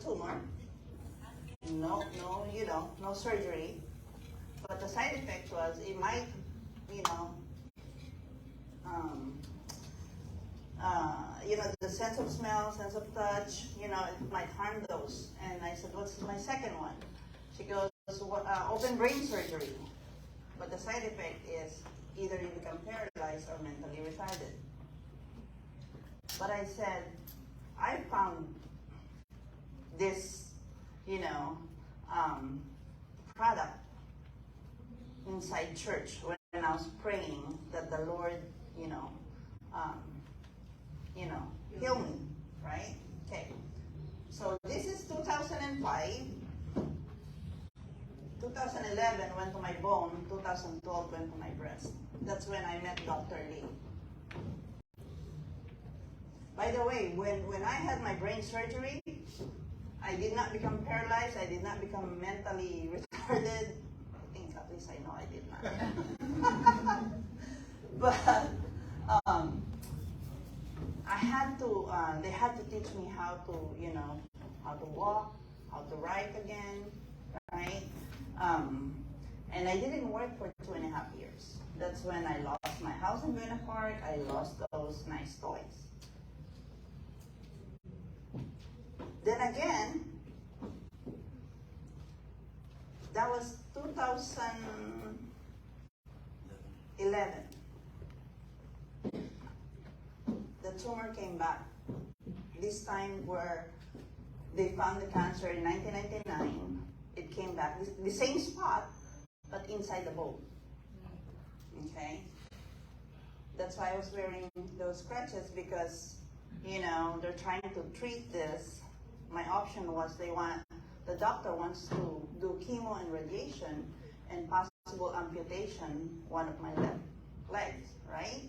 tumor. No, no surgery. But the side effect was it might, um, the sense of smell, sense of touch, it might harm those. And I said, what's my second one? She goes, open brain surgery. But the side effect is either you become paralyzed or mentally retarded. But I said, I found this, product inside church when I was praying that the Lord, heal me, right? Okay. So this is 2005. 2011 went to my bone. 2012 went to my breast. That's when I met Dr. Lee. By the way, when I had my brain surgery, I did not become paralyzed. I did not become mentally retarded. I think at least I know I did not. But I had to. They had to teach me how to, how to walk, how to write again, right? And I didn't work for 2.5 years. That's when I lost my house in Buena Park. I lost those nice toys. Then again, that was 2011. The tumor came back. This time where they found the cancer in 1999, it came back. The same spot, but inside the bone. Okay? That's why I was wearing those crutches because, they're trying to treat this. My option was the doctor wants to do chemo and radiation and possible amputation one of my legs, right?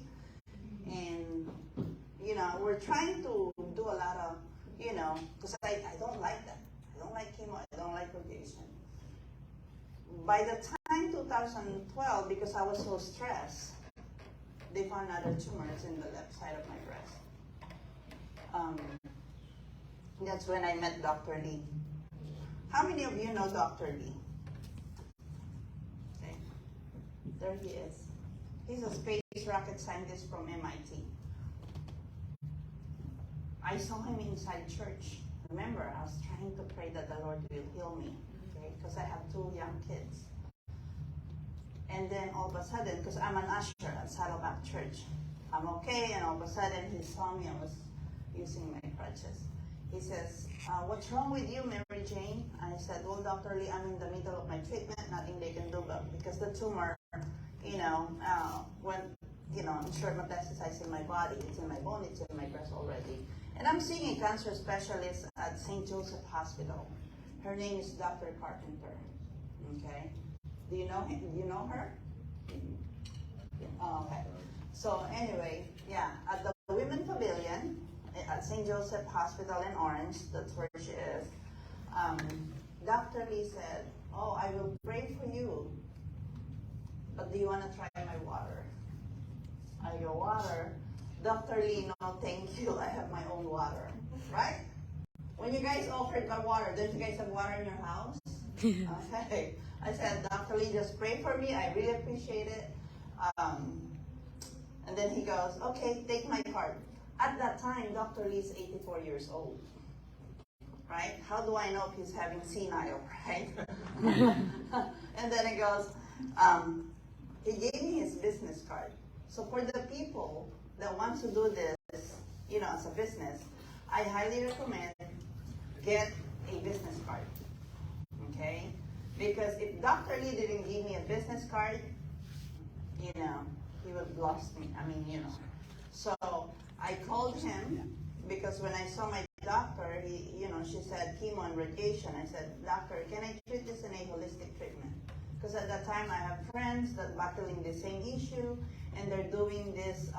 And, we're trying to do a lot of, because I don't like that. I don't like chemo, I don't like radiation. By the time 2012, because I was so stressed, they found other tumors in the left side of my breast. That's when I met Dr. Lee. How many of you know Dr. Lee? Okay. There he is. He's a space rocket scientist from MIT. I saw him inside church. Remember, I was trying to pray that the Lord will heal me, okay? Because I have 2 young kids. And then all of a sudden, because I'm an usher at Saddleback Church, I'm okay, and all of a sudden he saw me. I was using my crutches. He says, what's wrong with you, Mary Jane? I said, well, Dr. Lee, I'm in the middle of my treatment, nothing they can do about it. Because the tumor, when, I'm sure metastasized in my body, it's in my bone, it's in my breast already. And I'm seeing a cancer specialist at St. Joseph Hospital. Her name is Dr. Carpenter, okay? Do you know him? Do you know her? Oh, okay. So anyway, yeah, at the Women Pavilion, at St. Joseph Hospital in Orange, that's where she is. Dr. Lee said, oh, I will pray for you, but do you want to try my water? I go, water? Dr. Lee, no, thank you, I have my own water, right? When you guys offered my water, don't you guys have water in your house? Okay. I said, Dr. Lee, just pray for me, I really appreciate it. And then he goes, okay, take my card. At that time, Dr. Lee is 84 years old, right? How do I know if he's having senile, right? And then he goes, he gave me his business card. So for the people that want to do this, as a business, I highly recommend get a business card, okay? Because if Dr. Lee didn't give me a business card, he would have lost me. So I called him because when I saw my doctor, she said chemo and radiation. I said, doctor, can I treat this in a holistic treatment? Because at that time I have friends that are battling the same issue and they're doing this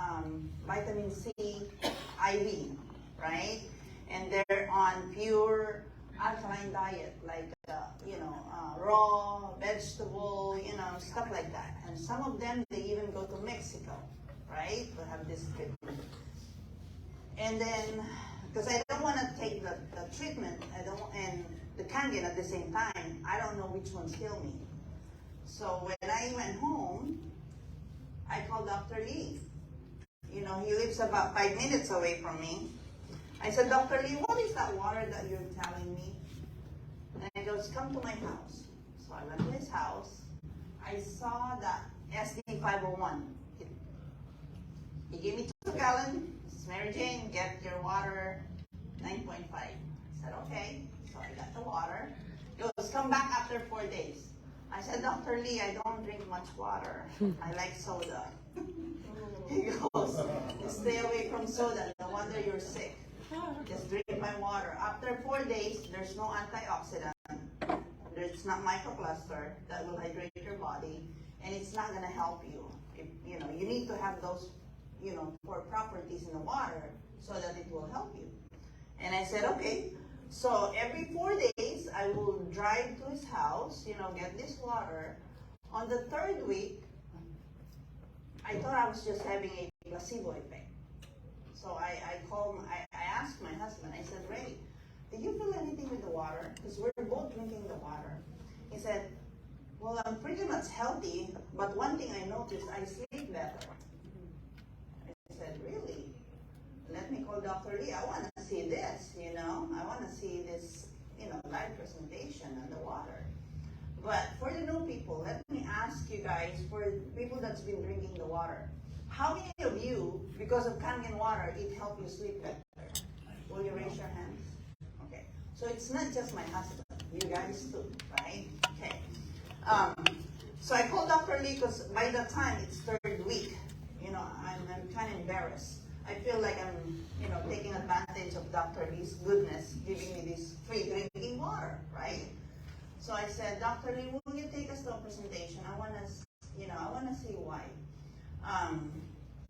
vitamin C IV, right? And they're on pure alkaline diet, like raw vegetable, stuff like that. And some of them, they even go to Mexico, right, to have this treatment. And then, because I don't want to take the treatment, and Kangen at the same time. I don't know which ones kill me. So when I went home, I called Dr. Lee. You know, he lives about 5 minutes away from me. I said, Dr. Lee, what is that water that you're telling me? And he goes, come to my house. So I went to his house. I saw that SD 501. He gave me 2 gallons. Mary Jane, get your water 9.5. I said, okay. So I got the water. He goes, come back after 4 days. I said, Dr. Lee, I don't drink much water. I like soda. He goes, stay away from soda. No wonder you're sick. Just drink my water. After 4 days, there's no antioxidant. It's not microcluster that will hydrate your body, and it's not going to help you. You know, you need to have those, you know, for properties in the water so that it will help you. And I said, okay. So every 4 days, I will drive to his house, you know, get this water. On the 3rd week, I thought I was just having a placebo effect. So I asked my husband, I said, Ray, did you feel anything with the water? Because we're both drinking the water. He said, well, I'm pretty much healthy, but one thing I noticed, I sleep better. I said, really? Let me call Dr. Lee. I want to see this, you know. I want to see this, you know, live presentation on the water. But for the new people, let me ask you guys, for people that's been drinking the water, how many of you, because of Kangen water, it helped you sleep better? Will you raise your hands? Okay. So it's not just my husband. You guys too, right? Okay. So I called Dr. Lee because by the time it's 3rd week, you know, I'm kind of embarrassed. I feel like I'm, you know, taking advantage of Dr. Lee's goodness, giving me this free drinking water, right? So I said, Dr. Lee, will you take us to a presentation? I want to, you know, I want to see why.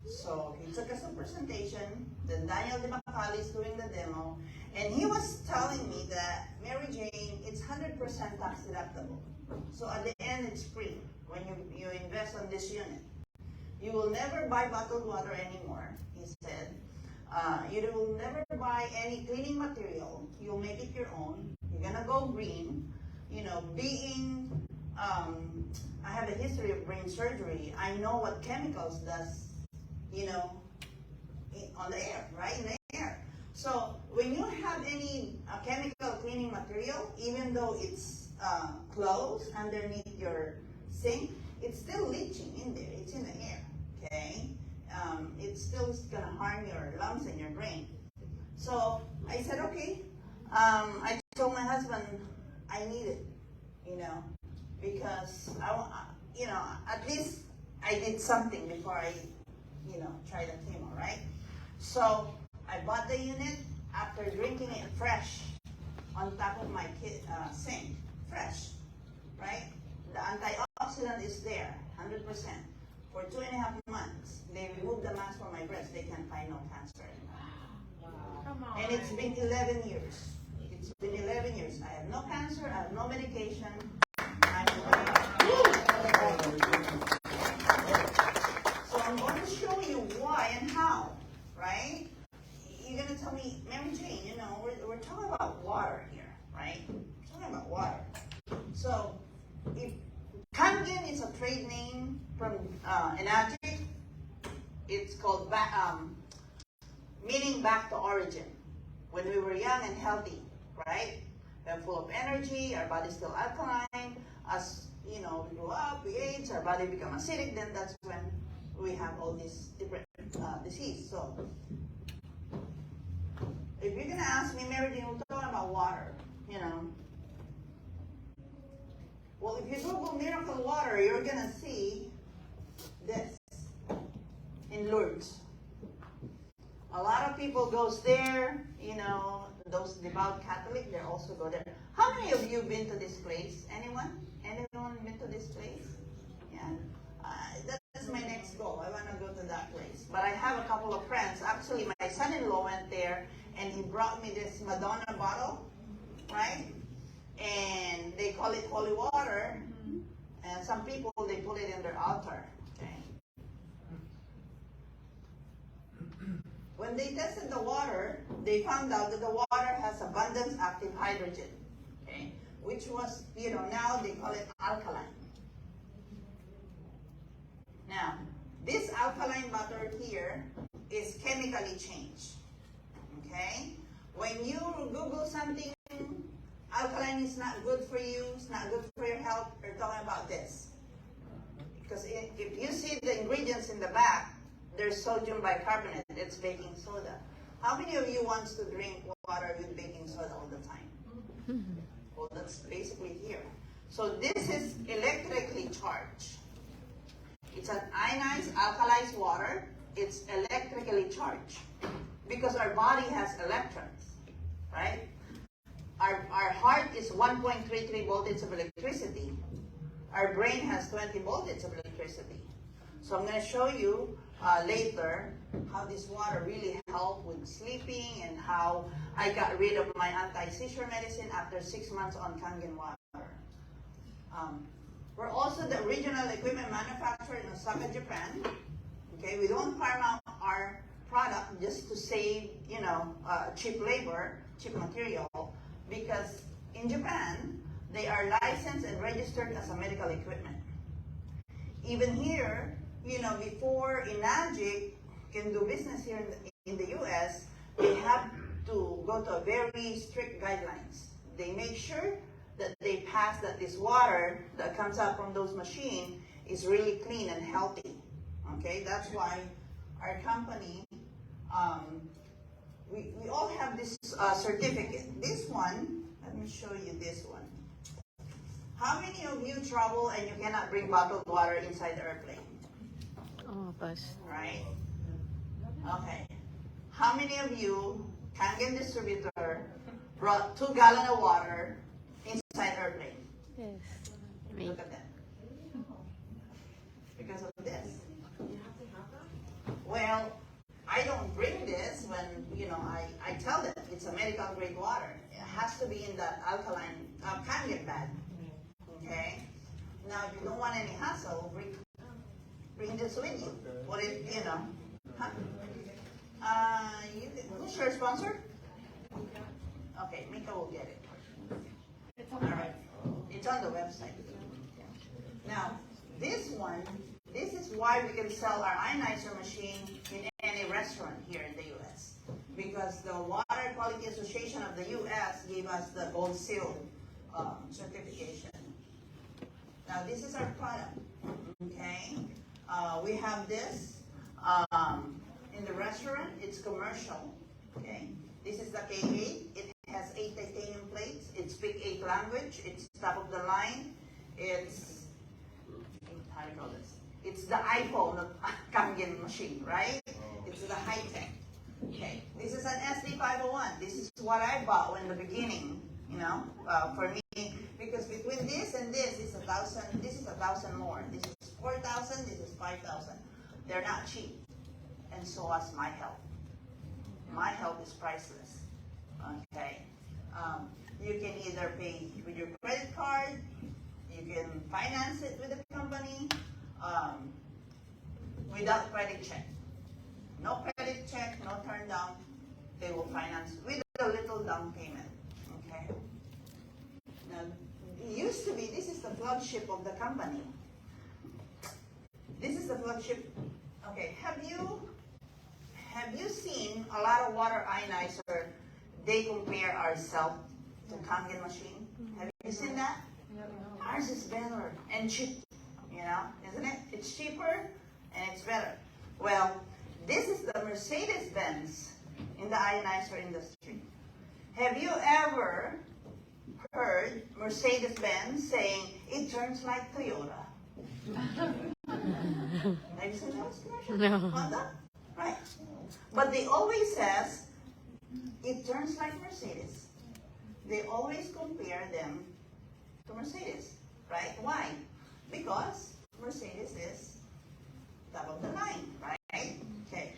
So he took us to a presentation. Then Daniel DeMacali is doing the demo, and he was telling me that Mary Jane, it's 100% tax deductible. So at the end, it's free when you invest on this unit. You will never buy bottled water anymore, he said. You will never buy any cleaning material. You'll make it your own. You're gonna go green. You know, being, I have a history of brain surgery. I know what chemicals does, you know, on the air, right, in the air. So when you have any chemical cleaning material, even though it's closed underneath your sink, it's still leaching in there. It's in the air, okay? It's still going to harm your lungs and your brain. So I said, okay. I told my husband I need it, you know, because you know, at least I did something before I, you know, try the chemo, right? So I bought the unit after drinking it fresh on top of my sink, fresh, right? The antioxidant is there, 100%. For 2.5 months, they removed the mass from my breast. They can't find no cancer anymore. Wow. Come on. And it's been 11 years. It's been 11 years. I have no cancer. I have no medication. So I'm going to show you why and how, right? You're going to tell me, Mary Jane, you know, we're talking about water here, right? We're talking about water. So if Kangen is a trade name from Enagic, it's called meaning back to origin. When we were young and healthy, right? We're full of energy, our body's still alkaline. As you know, we grow up, we age, our body become acidic, then that's when we have all these different disease. So if you're gonna ask me, Mary Jane, we're talking about water, you know. Well, if you Google miracle water, you're gonna see this in Lourdes. A lot of people goes there, you know, those devout Catholic, they also go there. How many of you been to this place? Anyone? Anyone been to this place? Yeah. That's my next goal. I want to go to that place. But I have a couple of friends. Actually, my son-in-law went there, and he brought me this Madonna bottle, right? And they call it holy water. And some people, they put it in their altar. Okay? When they tested the water, they found out that the water has abundant active hydrogen. okay, which was, now they call it alkaline. Now, this alkaline butter here is chemically changed, okay? When you Google something, alkaline is not good for you, it's not good for your health, they're talking about this. Because if you see the ingredients in the back, there's sodium bicarbonate, it's baking soda. How many of you wants to drink water with baking soda all the time? Well, that's basically here. So this is electrically charged. It's an ionized, alkalized water. It's electrically charged because our body has electrons, right? Our heart is 1.33 voltage of electricity. Our brain has 20 voltage of electricity. So I'm going to show you later how this water really helped with sleeping and how I got rid of my anti-seizure medicine after 6 months on Kangen water. We're also the original equipment manufacturer in Osaka, Japan. Okay, we don't farm out our product just to save, cheap labor, cheap material, because in Japan, they are licensed and registered as a medical equipment. Even here, before Enagic can do business here in the US, they have to go to a very strict guidelines. They make sure that they pass that this water that comes out from those machines is really clean and healthy. Okay, that's why our company, we all have this certificate. This one, let me show you this one. How many of you travel and you cannot bring bottled water inside the airplane? Oh, bus. Right? Okay. How many of you, Kangen distributor, brought 2 gallons of water inside the airplane? Yes. Me. Look at that. Because of this. Well, I don't bring this when, I tell them it's a medical grade water. It has to be in the alkaline Kangen bag. Okay? Now, if you don't want any hassle, bring this with you. What if, huh? Who's your sponsor? Okay, Mika will get it. All right. It's on the website. Now, this is why we can sell our ionizer machine in any restaurant here in the U.S. Because the Water Quality Association of the U.S. gave us the gold seal certification. Now, this is our product, okay? We have this in the restaurant. It's commercial, okay? This is the K8. It has 8 titanium plates. It's Pick 8 language. It's top of the line. It's, how do you call this? It's the iPhone of Kangen machine, right? It's the high-tech. Okay, this is an SD501. This is what I bought in the beginning, for me, because between this and this is 1,000. This is 1,000 more. This is 4,000. This is 5,000. They're not cheap, and so is my health. My health is priceless. Okay, you can either pay with your credit card, you can finance it with the company, without credit check. No credit check, no turn down. They will finance with a little down payment. Okay. Now, it used to be, this is the flagship of the company. This is the flagship. Okay, have you seen a lot of water ionizer? They compare ourselves to Kangen machine. Have you seen that? Ours is better and cheap, isn't it? It's cheaper and it's better. Well, this is the Mercedes-Benz in the ionizer industry. Have you ever heard Mercedes-Benz saying, it turns like Toyota? Have you seen those commercials? No. Honda? Right. But they always says, it turns like Mercedes. They always compare them to Mercedes, right? Why? Because Mercedes is top of the line, right? Okay.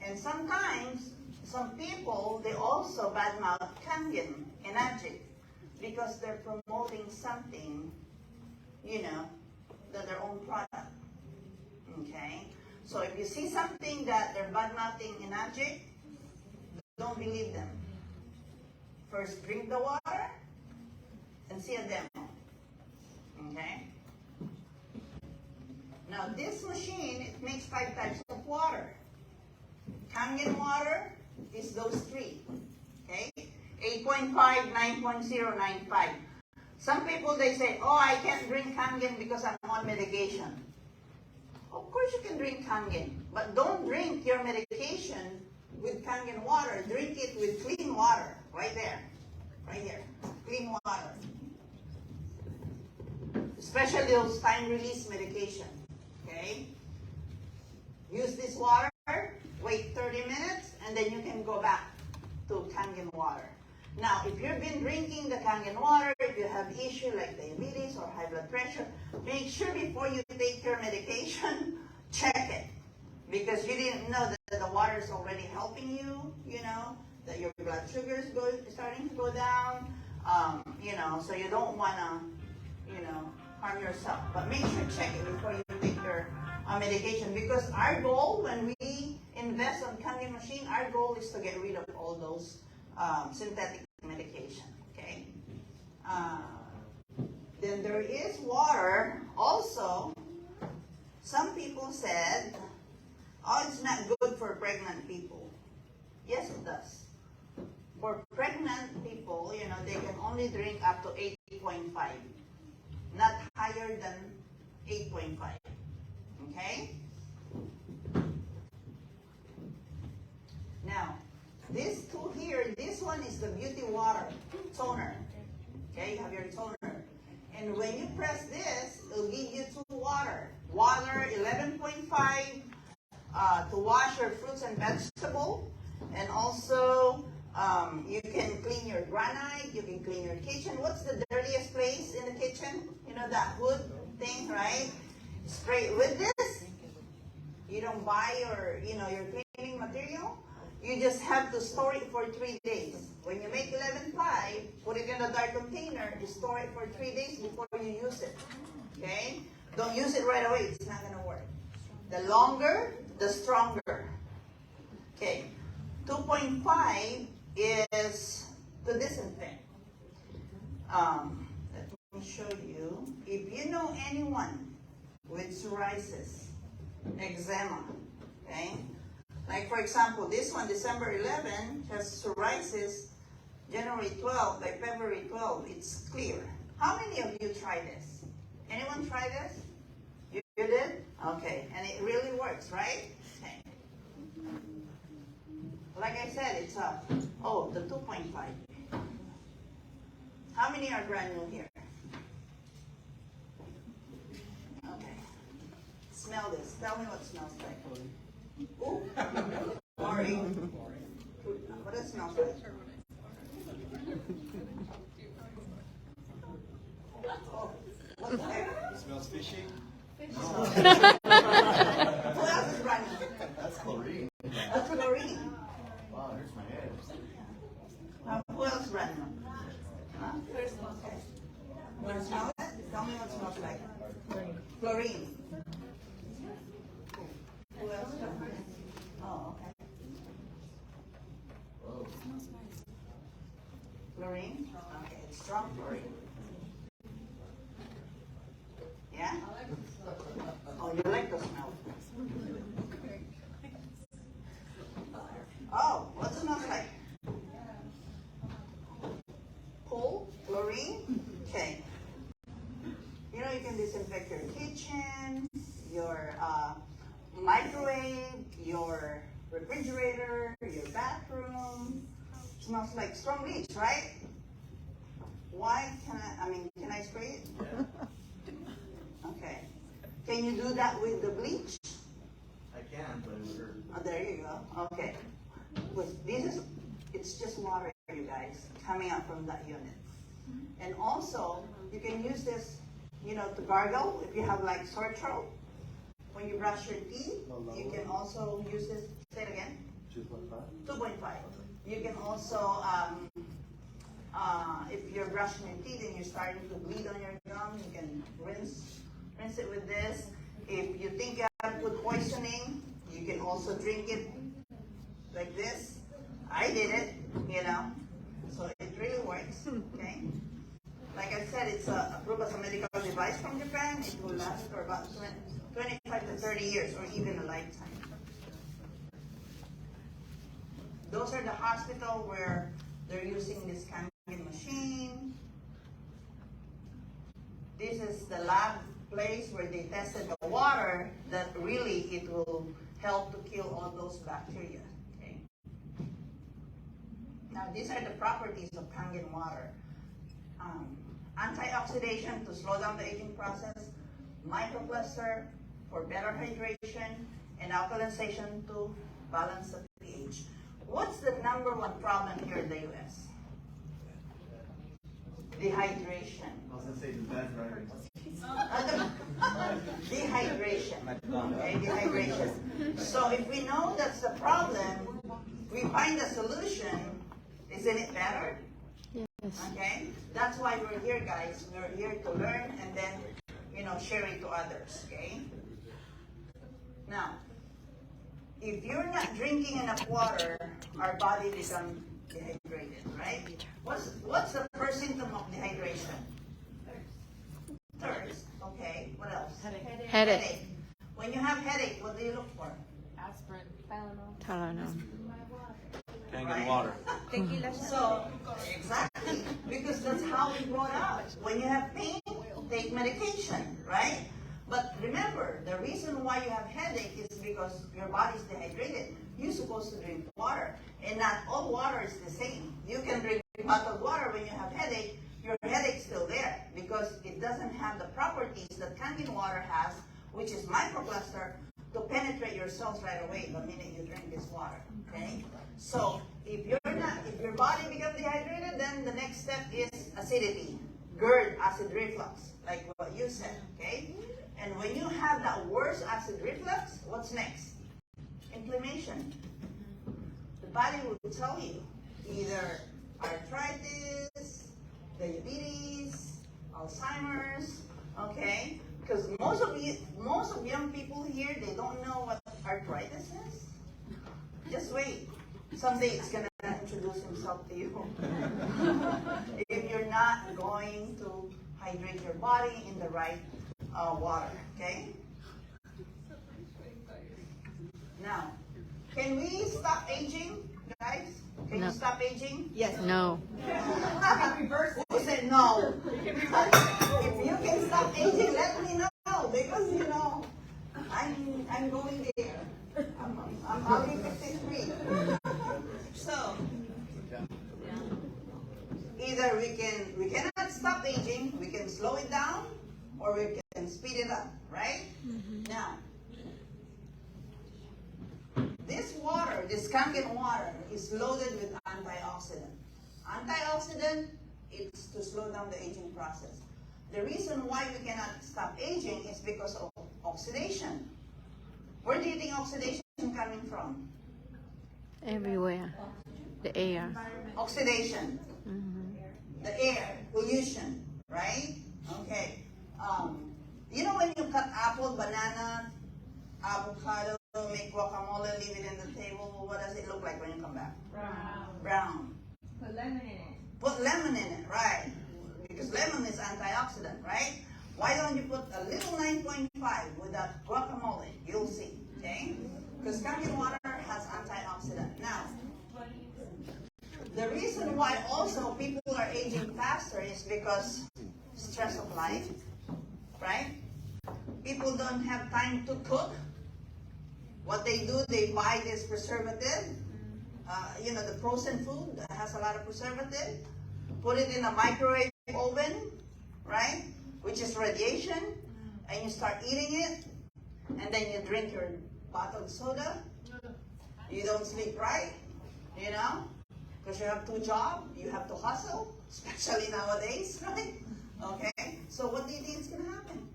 And sometimes, some people, they also badmouth Kangen and Enagic because they're promoting something, that their own product. Okay? So if you see something that they're badmouthing Enagic, don't believe them. First, drink the water, and see a demo. Okay? Now this machine, it makes 5 types of water. Kangen water is those 3. Okay? 8.5, 9.0, 9.5. Some people, they say, oh, I can't drink Kangen because I'm on medication. Of course you can drink Kangen, but don't drink your medication with Kangen water. Drink it with clean water, right there, right here, clean water. Especially those time-release medication, okay? Use this water, wait 30 minutes, and then you can go back to Kangen water. Now, if you've been drinking the Kangen water, if you have issue like diabetes or high blood pressure, make sure before you take your medication, check it. Because you didn't know that the water is already helping you, that your blood sugar is starting to go down, so you don't want to, harm yourself. But make sure check it before you take your medication. Because our goal, when we invest on Kangen machine, our goal is to get rid of all those synthetic medication, okay? Then there is water also. Some people said, oh, it's not good for pregnant people. Yes, it does. For pregnant people, they can only drink up to 8.5, not higher than 8.5, okay? Now, this tool here, this one is the beauty water toner. Okay, you have your toner. And when you press this, it'll give you 2 water. Water 11.5 to wash your fruits and vegetable. And also, you can clean your granite, you can clean your kitchen. What's the dirtiest place in the kitchen? That wood thing, right? Spray it with this. You don't buy your cleaning material. You just have to store it for 3 days. When you make 11.5, put it in a dark container, you store it for 3 days before you use it. Okay? Don't use it right away. It's not going to work. The longer, the stronger. Okay. 2.5 is to disinfect. Let me show you. If you know anyone with psoriasis, eczema, okay? Like for example, this one, December 11, has psoriasis. January 12, by February 12, it's clear. How many of you try this? Anyone try this? You did? Okay, and it really works, right? Okay. Like I said, it's the 2.5. How many are brand new here? Okay. Smell this. Tell me what it smells like. Ooh. Chlorine. What does it smell like? Oh, what the heck? It smells fishy. Who else is brand new? That's chlorine. That's chlorine. Wow, it hurts my head. Who else brand new? Huh? Okay. You want to smell it? Tell me what it smells like. Chlorine. Who else? Oh, okay. Whoa. Chlorine? Okay, it's strong chlorine. Yeah? Oh, you like the smell. Oh, what does it smell like? Coal? Chlorine? Okay. You can disinfect your kitchen, your microwave, your refrigerator, your bathroom. Smells like strong bleach, right? Why can I spray it? Yeah. Okay. Can you do that with the bleach? I can, but it would hurt. Oh, there you go. Okay. It's just water, you guys, coming out from that unit. And also, you can use this, to gargle if you have like sore throat. When you brush your teeth, you can also use this. Say it again. 2.5? 2.5. You can also, if you're brushing your teeth and you're starting to bleed on your gum, you can rinse it with this. If you think you have food poisoning, you can also drink it like this. I did it, so it really works, okay? like I said, it's approved as a medical device from Japan. It will last for about 25 to 30 years or even a lifetime. Those are the hospital where they're using this Kangen machine. This is the lab place where they tested the water that really it will help to kill all those bacteria. Okay. Now these are the properties of Kangen water. Antioxidation to slow down the aging process, microcluster for better hydration, and alkalization to balance the pH. What's the number one problem here in the U.S.? Dehydration. I was gonna say the bed, right? Dehydration. Okay, dehydration. So if we know that's the problem, we find a solution, isn't it better? Yes. Okay? That's why we're here, guys. We're here to learn and then, share it to others. Okay? Now, if you're not drinking enough water, our body becomes dehydrated, right? What's the first symptom of dehydration? Thirst. Okay. What else? Headache. When you have headache, what do you look for? Tylenol. Can't Right? get water. So, exactly, because that's how we brought up. When you have pain, take medication, right? But remember, the reason why you have headache is because your body's dehydrated. You're supposed to drink water, and not all water is the same. You can drink bottled water when you have headache. Your headache's still there because it doesn't have the properties that Kangen water has, which is microcluster, to penetrate your cells right away the minute you drink this water. Okay? So if your body becomes dehydrated, then the next step is acidity, GERD, acid reflux, like what you said. Okay? And when you have that worse acid reflux, what's next? Inflammation. The body will tell you either arthritis, diabetes, Alzheimer's, okay? Because most of young people here, they don't know what arthritis is. Just wait. Someday it's gonna introduce himself to you. If you're not going to hydrate your body in the right water, okay? Now, can we stop aging, guys? Can No. you stop aging? Yes. No. Who said no? If you can stop aging, let me know because I'm going there. I'm only 53. So either we cannot stop aging, we can slow it down, or we can speed it up, right? Now, this water, this Kangen water, is loaded with antioxidant. Antioxidant, it's to slow down the aging process. The reason why we cannot stop aging is because of oxidation. Where do you think oxidation coming from? Everywhere. The air. Oxidation. The air, pollution, right? Okay. When you cut apple, banana, avocado, make guacamole, leave it in the table, what does it look like when you come back? Brown. Put lemon in it. Put lemon in it, right? Because lemon is antioxidant, right? Why don't you put a little 9.5 with that guacamole? You'll see, okay? Because Kangen water has antioxidant. Now, the reason why also people are aging faster is because stress of life, right? People don't have time to cook. What they do, they buy this preservative, the frozen food that has a lot of preservative, put it in a microwave oven, right, which is radiation, and you start eating it, and then you drink your bottled soda. You don't sleep right, because you have 2 jobs, you have to hustle, especially nowadays, right? Okay, so what do you think is going to happen?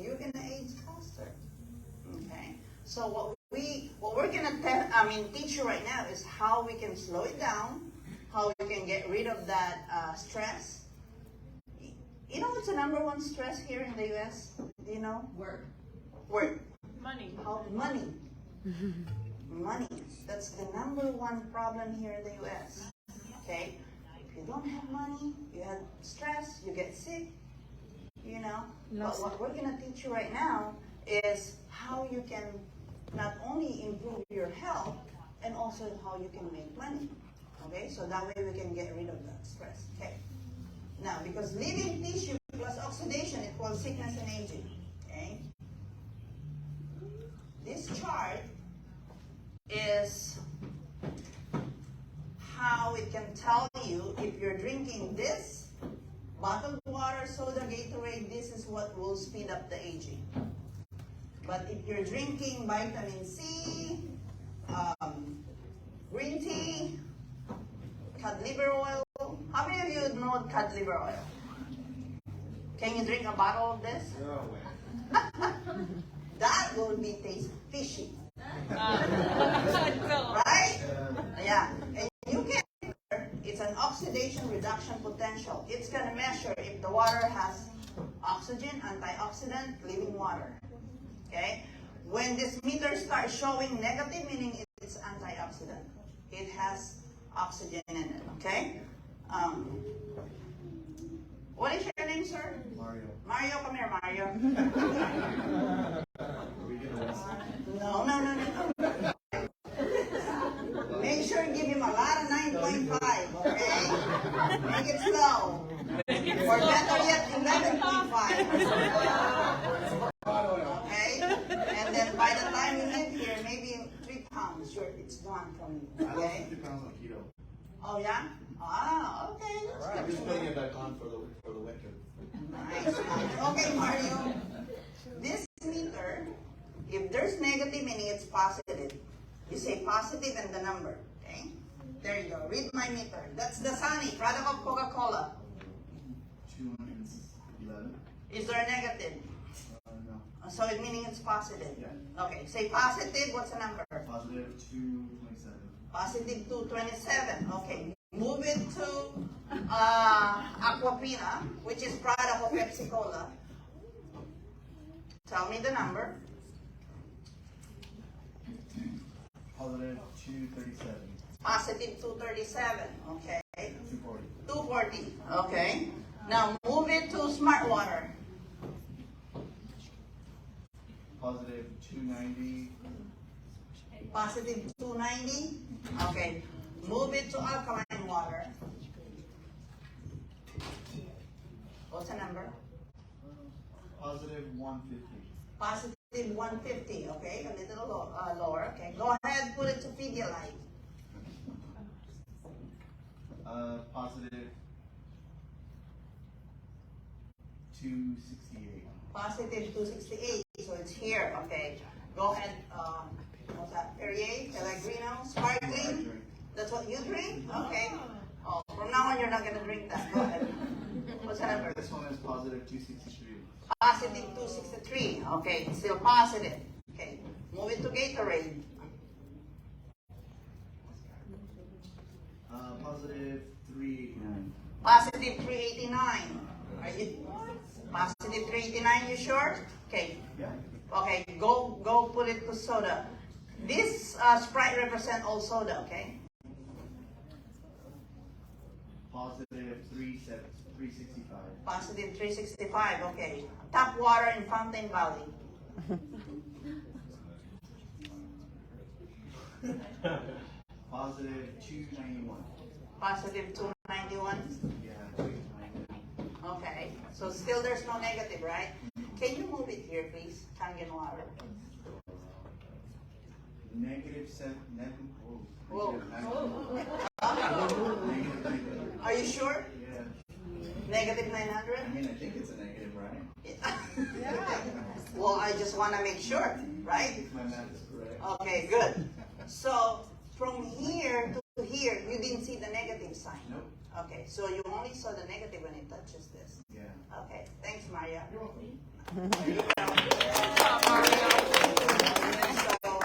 You're going to age faster. Okay, so what we're going to teach you right now is how we can slow it down, how we can get rid of that stress. You know what's the number one stress here in the U.S.? Do you know? Work. Work. Money. Money. Money. That's the number one problem here in the U.S. Okay? If you don't have money, you have stress, you you get sick, you know. But what we're gonna teach you right now is how you can not only improve your health and also how you can make money. Okay, so that way we can get rid of that stress. Okay. Now, because living tissue plus oxidation equals sickness and aging. Okay. This chart is how it can tell you if you're drinking this bottled water, soda, Gatorade, this is what will speed up the aging. But if you're drinking vitamin C, green tea, cod liver oil, how many of you know cod liver oil? Can you drink a bottle of this? No way. That will be taste fishy. Right? Yeah. And you can, it's an oxidation reduction potential. It's going to measure if the water has oxygen, antioxidant, living water. Okay? When this meter starts showing negative, meaning it's antioxidant. It has oxygen in it. Okay? What is your name, sir? Mario. Mario, come here, Mario. Are we gonna wrestle? No. Make sure you give him a lot of 9.5, okay? Make it slow. Or better yet, 11.5. Okay? And then by the time you leave here, maybe 3 pounds, it's gone from you. I lost Okay? 50 pounds on keto. Oh, yeah? Ah, okay. That's I'm good just to putting know. it back on for the winter. Nice. Okay, Mario. This meter, if there's negative, meaning it's positive. You say positive and the number. Okay? There you go. Read my meter. That's the Sunny, product of Coca-Cola. 211. Is there a negative? No. So it meaning it's positive. Yeah. Okay. Say positive. What's the number? Positive 227. Positive 227. Okay. Move it to Aquafina, which is product of Pepsi Cola. Tell me the number. Positive 237. Positive 237. Okay. 240. 240. Okay. Now move it to Smart Water. Positive 290. Positive 290. Okay. Move it to Alkaline Water. What's the number? Positive 150. Positive 150. Okay. A little lower. Okay. Go ahead. Put it to Pedialyte. Positive 268. Positive 268. So it's here. Okay. Go ahead. What's that? Perrier, Pellegrino, sparkling. That's what you drink? Okay. Oh, from now on, you're not going to drink that. Go ahead. What's the number? This one is positive 263. Positive 263. Okay, still positive. Okay, move it to Gatorade. Positive 389. Positive 389. Are you positive 389? You sure? Okay. Yeah. Okay, go put it to soda. This Sprite represent all soda. Okay. Positive 365. Positive 365. Okay. Tap water in Fountain Valley. Positive 291. Positive 291. Yeah, 291. Okay. So still there's no negative, right? Can you move it here, please? Kangen water. Negative 7. Whoa. Negative 900. Are you sure? Yeah. Negative 900? I mean, I think it's a negative, right? Well, I just want to make sure, right? If my math is correct. Okay, good. So from here to here, you didn't see the negative sign. Nope. Okay, so you only saw the negative when it touches this. Yeah. Okay, thanks, Maria. You're welcome. So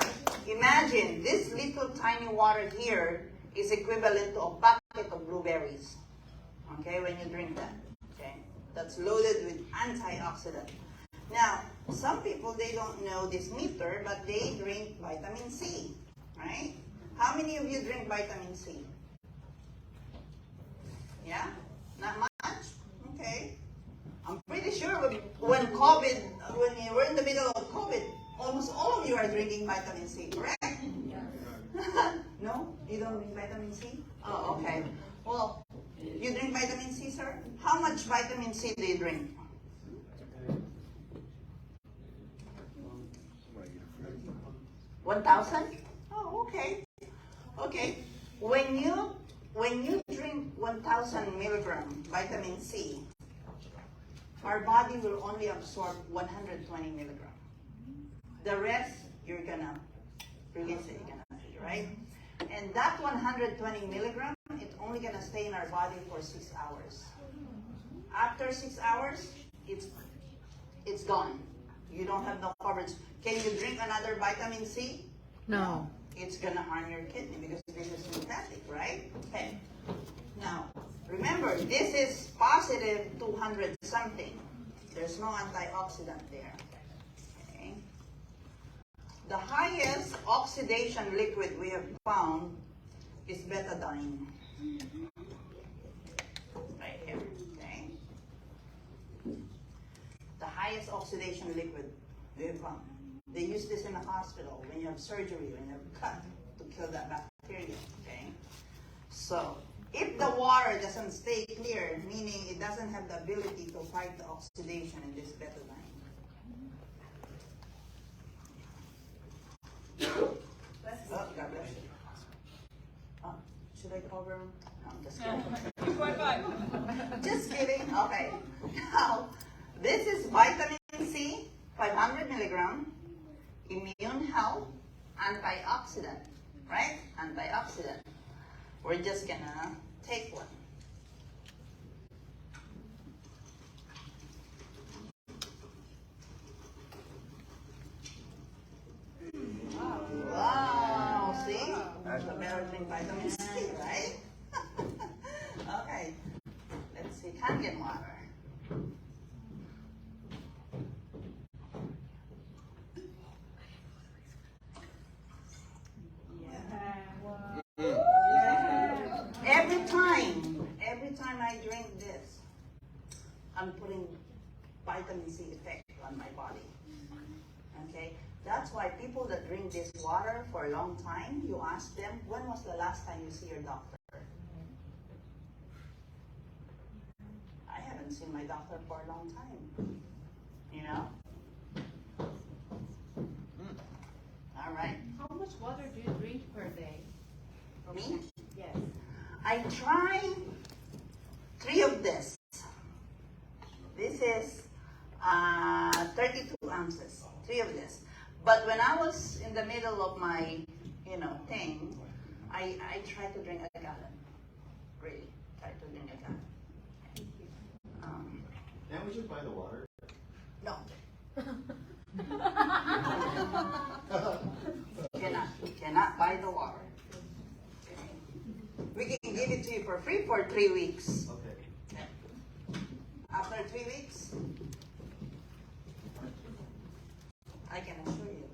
imagine this little tiny water here is equivalent to a bucket of blueberries. Okay, when you drink that. Okay, that's loaded with antioxidant. Now, some people, they don't know this meter, but they drink vitamin C, right? How many of you drink vitamin C? Yeah? Not much? Okay. when COVID, when you were in the middle of COVID, almost all of you are drinking vitamin C, correct? No? You don't drink vitamin C? Oh, okay. Well, you drink vitamin C, sir? How much vitamin C do you drink? $1,000? Oh, okay. Okay. When you drink 1,000 milligram vitamin C, our body will only absorb 120 milligram. The rest you're gonna release it, right? And that 120 milligram, it's only gonna stay in our body for 6 hours. After 6 hours, it's gone. You don't have no coverage. Can you drink another vitamin C? No. It's gonna harm your kidney because this is synthetic, right? Okay. Now, remember, this is positive 200 something. There's no antioxidant there. Okay. The highest oxidation liquid we have found is betadine. Right here. Okay. The highest oxidation liquid we have found. They use this in the hospital when you have surgery, when you have cut to kill that bacteria. Okay. So if the water doesn't stay clear, meaning it doesn't have the ability to fight the oxidation in this betadine. Oh, God bless you. Oh, should I cover? No, I'm just kidding. Just kidding. Okay. Now, this is vitamin C, 500 milligram, immune health, antioxidant, right? Antioxidant. We're just gonna take one. Wow, see? That's the better than vitamin C, right? Okay, let's see, Kangen water. Every time I drink this, I'm putting vitamin C effect on my body. Okay? That's why people that drink this water for a long time, you ask them, when was the last time you see your doctor? I haven't seen my doctor for a long time. You know? All right. How much water do you drink per day? Me? Yes. I try 3 of this. This is 32 ounces, 3 of this. But when I was in the middle of my, thing, I tried to drink a gallon. Really, tried to drink a gallon. Now we should buy the water. No. Cannot buy the water. We can give it to you for free for 3 weeks. Okay. After 3 weeks, I can assure you,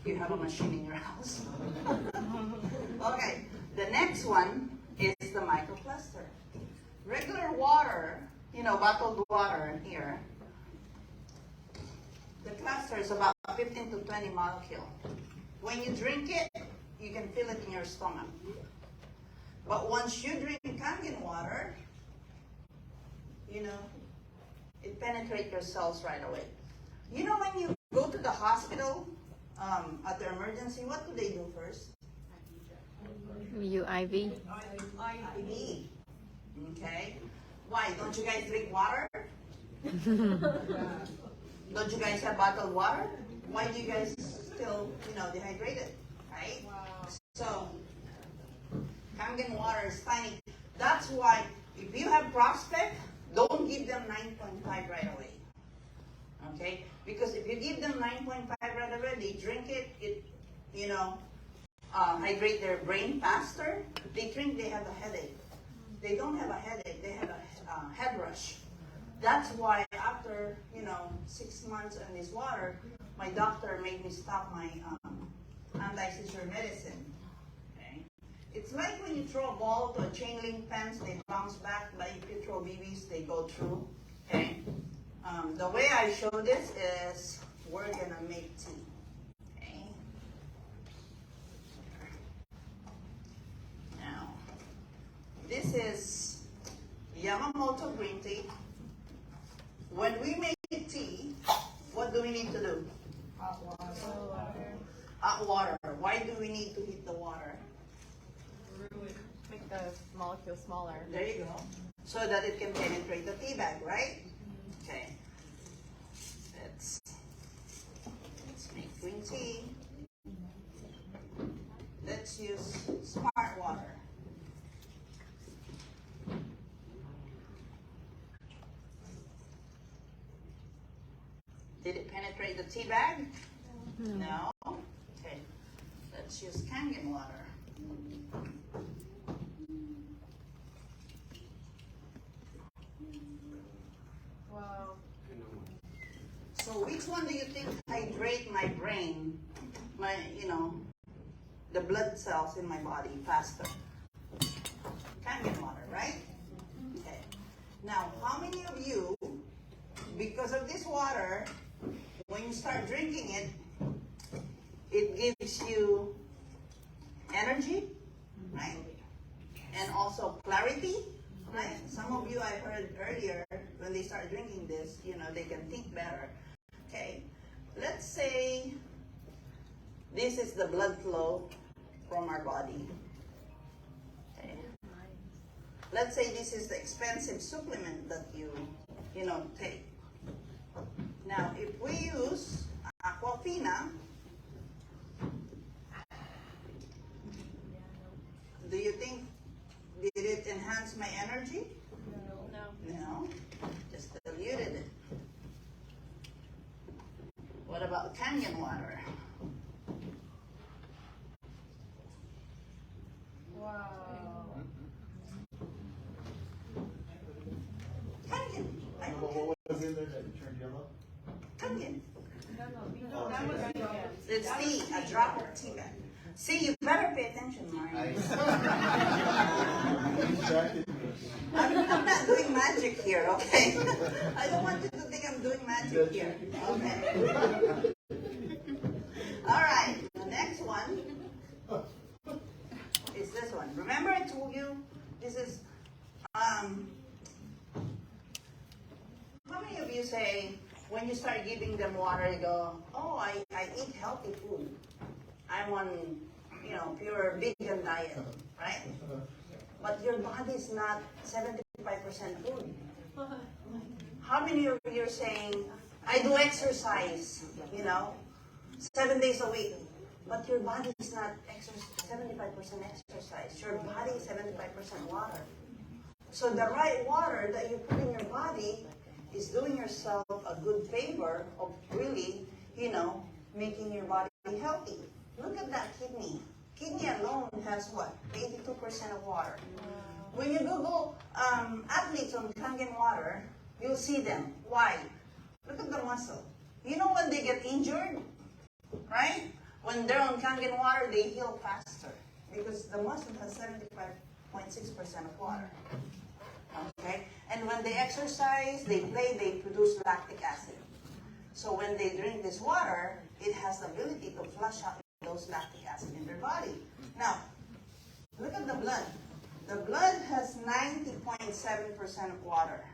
you have a machine in your house. Okay, the next one is the microcluster. Regular water, bottled water here, the cluster is about 15 to 20 molecules. When you drink it, you can feel it in your stomach. But once you drink Kangen water, it penetrates your cells right away. You know when you go to the hospital at the emergency, what do they do first? IV. IV. Okay. Why? Don't you guys drink water? Don't you guys have bottled water? Why do you guys still, dehydrated? Right? Wow. So, Kangen water is tiny. That's why if you have prospect, don't give them 9.5 right away. Okay? Because if you give them 9.5 right away, they drink it, hydrate their brain faster. They drink, they have a headache. They don't have a headache, they have a head rush. That's why after, 6 months on this water, my doctor made me stop my anti-seizure medicine. Okay? It's like when you throw a ball to a chain link fence, they bounce back, but if you throw BBs, they go through. Okay? The way I show this is we're gonna make tea. Okay. Now, this is Yamamoto green tea. When we make tea, what do we need to do? Hot water. Hot water. Why do we need to heat the water? Make the molecule smaller. There you go. So that it can penetrate the tea bag, right? Okay. Let's make green tea. Let's use smart water. Did it penetrate the tea bag? No. Okay. Let's use Kangen water. Wow. So which one do you think hydrate my brain, my, the blood cells in my body faster? Kangen water, right? Okay. Now, how many of you, because of this water, when you start drinking it, it gives you energy, right? And also clarity, right? Some of you I heard earlier, when they start drinking this, they can think better. Okay, let's say this is the blood flow from our body. Okay. Let's say this is the expensive supplement that you take. Now, if we use Aquafina, do you think, did it enhance my energy? No. Just diluted it. What about Kangen water? Wow. Kangen. I know What was in there that turned yellow? Kangen. Oh, That was okay. good. It's tea, a drop of tea bag. See, you better pay attention, Mario. You distracted me. I'm not doing magic here, okay? I don't want you to think I'm doing magic here. Okay. All right, the next one is this one. Remember I told you this is, how many of you say when you start giving them water, you go, oh, I eat healthy food. I'm on, pure vegan diet, right? But your body is not 75% food. How many of you are saying, I do exercise, 7 days a week, but your body is not 75% exercise. Your body is 75% water. So the right water that you put in your body is doing yourself a good favor of really, making your body healthy. Look at that kidney. Kidney alone has what? 82% of water. When you Google athletes on Kangen water, you'll see them. Why? Look at the muscle. You know when they get injured, right? When they're on Kangen water, they heal faster because the muscle has 75.6% of water. Okay? And when they exercise, they play, they produce lactic acid. So when they drink this water, it has the ability to flush out those lactic acid in their body. Now, look at the blood. The blood has 90.7% of water.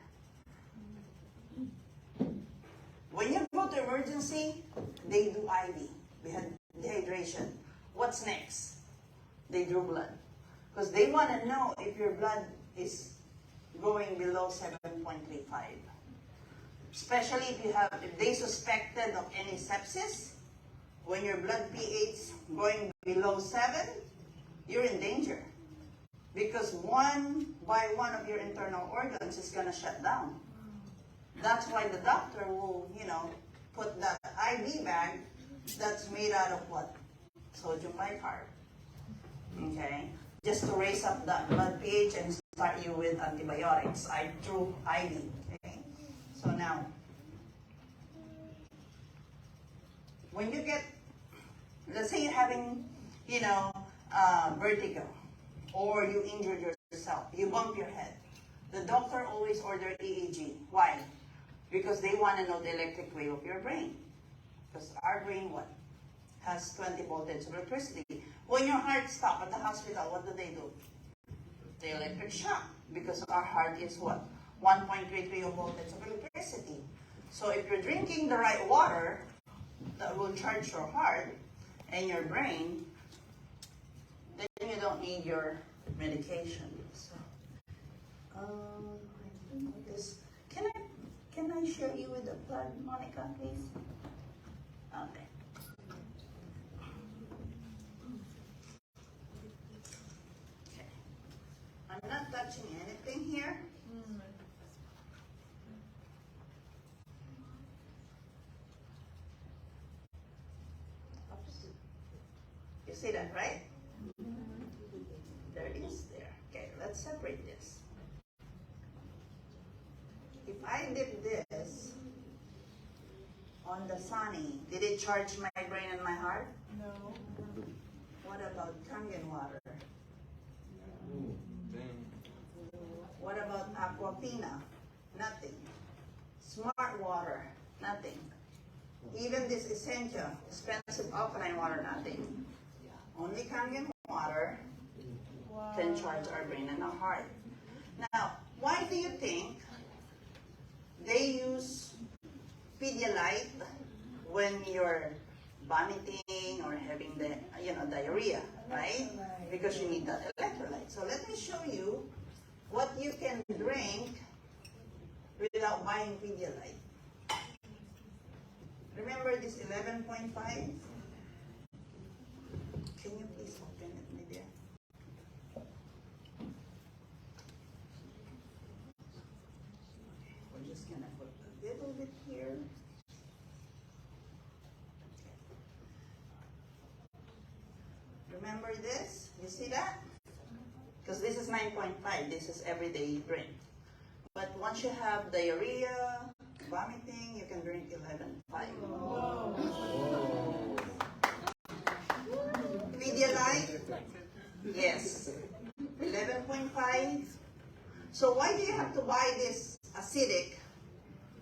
When you go to emergency, they do IV. They had dehydration. What's next? They drew blood. Because they want to know if your blood is going below 7.35. Especially if they suspected of any sepsis, when your blood pH going below 7, you're in danger. Because one by one of your internal organs is going to shut down. That's why the doctor will, put that IV bag that's made out of what? Sodium bicarb. Okay? Just to raise up the blood pH and start you with antibiotics through IV. Okay? So now, when you get, let's say you're having, vertigo, or you injured yourself, you bump your head. The doctor always order EEG. Why? Because they want to know the electric wave of your brain. Because our brain, what? Has 20 voltage of electricity. When your heart stops at the hospital, what do? The electric shock. Because our heart is what? 1.33 of voltage of electricity. So if you're drinking the right water, that will charge your heart and your brain, then you don't need your medication. So, can I share you with the blood, Monica, please? Okay. Okay. I'm not touching anything here. Oops. You see that, right? There it is there. Okay, let's separate this. If I dip this on the sunny, did it charge my brain and my heart? No. What about Kangen water? What about Aquafina? Nothing. Smart water? Nothing. Even this essential, expensive alkaline water? Nothing. Only Kangen water Wow. can charge our brain and our heart. Now, why do you think they use Pedialyte when you're vomiting or having the diarrhea, right? Because you need that electrolyte. So let me show you what you can drink without buying Pedialyte. Remember this 11.5? Can you please open it, my dear? We're just gonna put a little bit here. Remember this? You see that? Because this is 9.5. This is everyday drink. But once you have diarrhea, vomiting, you can drink 11.5. Pedialyte? Yes. 11.5. So why do you have to buy this acidic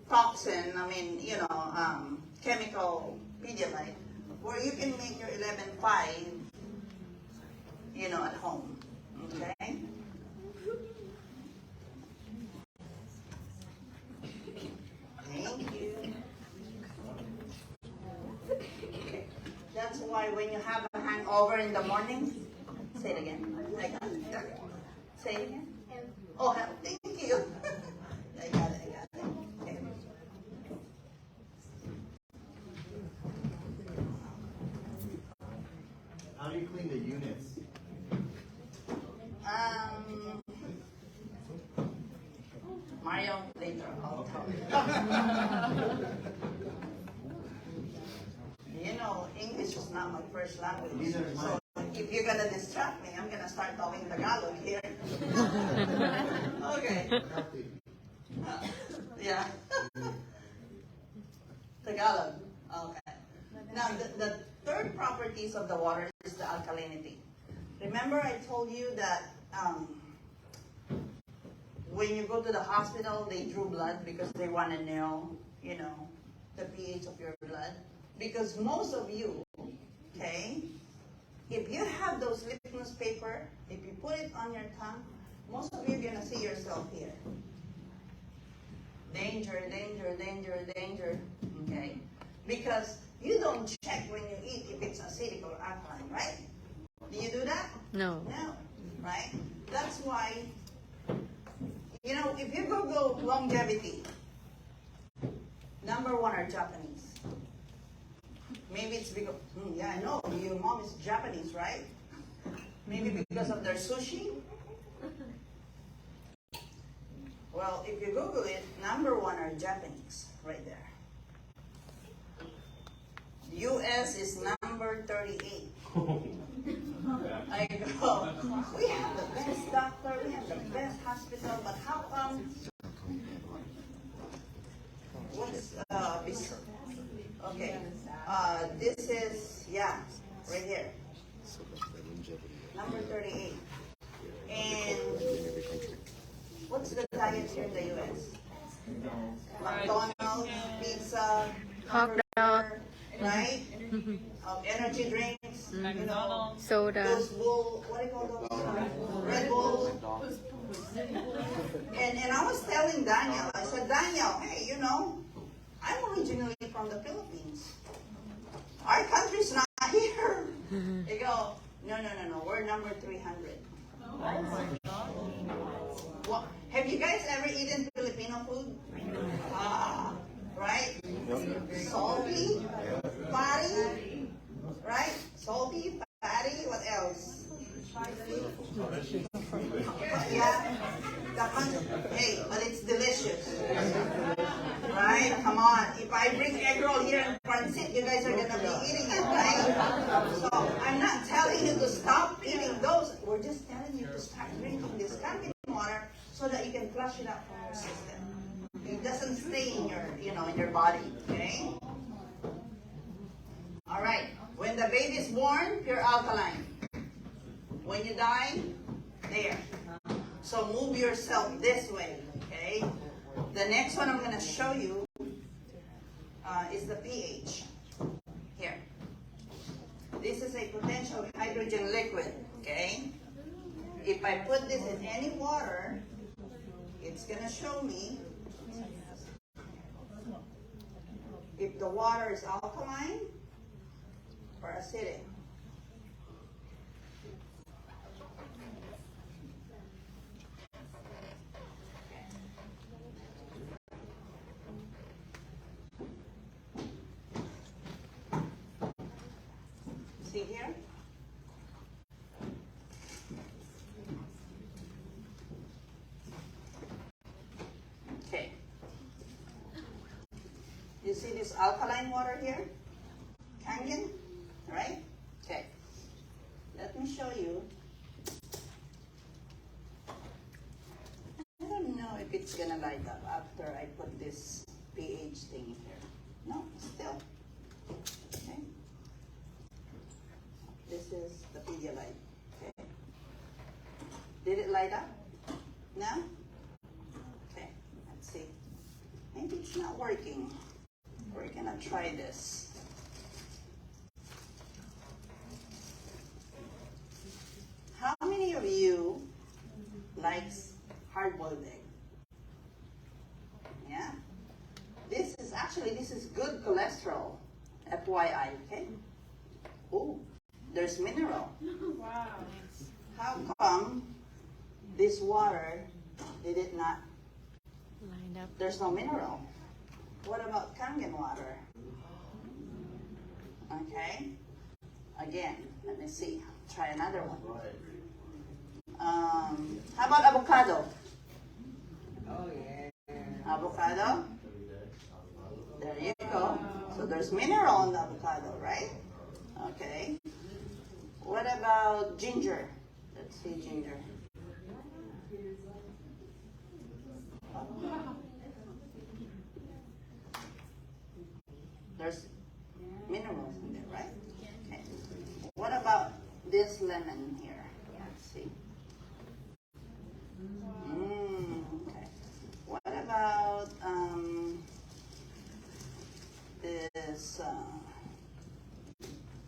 toxin, chemical Pedialyte, where you can make your 11.5, at home, okay? Thank you. Okay. That's why when you have a hangover in the morning, say it again. I got it. Say it again. Oh, thank you. I got it. Okay. How do you clean the units? Mario, later, I'll tell you. English is not my first language. Neither is So mine. if you're gonna distract me, I'm gonna start talking Tagalog here. Okay. Yeah. Tagalog. Okay. Now, the third properties of the water is the alkalinity. Remember I told you that when you go to the hospital, they drew blood because they want to know, the pH of your blood. Because most of you, okay, if you have those litmus paper, if you put it on your tongue, most of you are going to see yourself here. Danger, danger, danger, danger, okay? Because you don't check when you eat if it's acidic or alkaline, right? Do you do that? No. No, right? That's why, if you Google longevity, number one are Japanese. Maybe it's because, yeah, I know, your mom is Japanese, right? Maybe because of their sushi? Well, if you Google it, number one are Japanese, right there. US is number 38. I go, we have the best doctor, we have the best hospital, but how come? What's this? Okay, this is, right here. Number 38. And what's the diet here in the US? McDonald's, pizza, Hot dog. hamburger, right? Energy drinks, you know, Soda. those bull, what do you call those? Red Bull. And I was telling Daniel, I said, Daniel, hey, you know, I'm originally from the Philippines. Our country's not here. They go, no, we're number 300. Well, have you guys ever eaten Filipino food? Right? Salty, fatty, right? Salty, fatty, what else? Yeah. Hey, but it's delicious. Right? Come on. If I bring egg roll here in Pancit, you guys are going to be eating it, right? So I'm not telling you to stop eating those. We're just telling you to start drinking this Kangen water so that you can flush it out from your system. It doesn't stay in your, in your body, okay? All right. When the baby is born, pure alkaline. When you die, there. So move yourself this way, okay? The next one I'm going to show you is the pH. Here. This is a potential hydrogen liquid, okay? If I put this in any water, it's going to show me if the water is alkaline or acidic. See here? Okay. You see this alkaline water here? Kangen, right? Okay. Let me show you. I don't know if it's gonna light up after I put this pH thing here. No, still. Okay. This is the Pedialyte. Okay. Did it light up? No? Okay, let's see. Maybe it's not working. We're gonna try this. How many of you likes hard-boiled egg? Yeah? This is good cholesterol. FYI, okay? Oh, there's mineral. Wow. How come this water did it not? Lined up. There's no mineral. What about Kangen water? Okay. Again, let me see. Try another one. How about avocado? Oh, yeah. Avocado? There you go. So there's mineral in the avocado, right? Okay. What about ginger? Let's see ginger. There's minerals in there, right? Okay. What about this lemon here? Let's see. Okay. What about this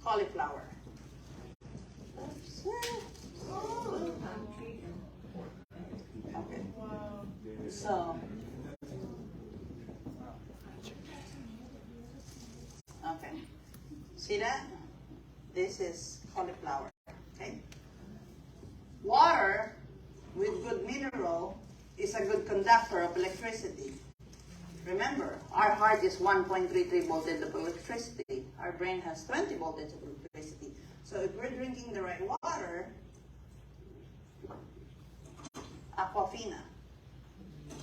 cauliflower? Okay. So, okay. See that? This is cauliflower. Okay. Water with good mineral is a good conductor of electricity. Remember, our heart is 1.33 voltage of electricity. Our brain has 20 voltage of electricity. So if we're drinking the right water, Aquafina,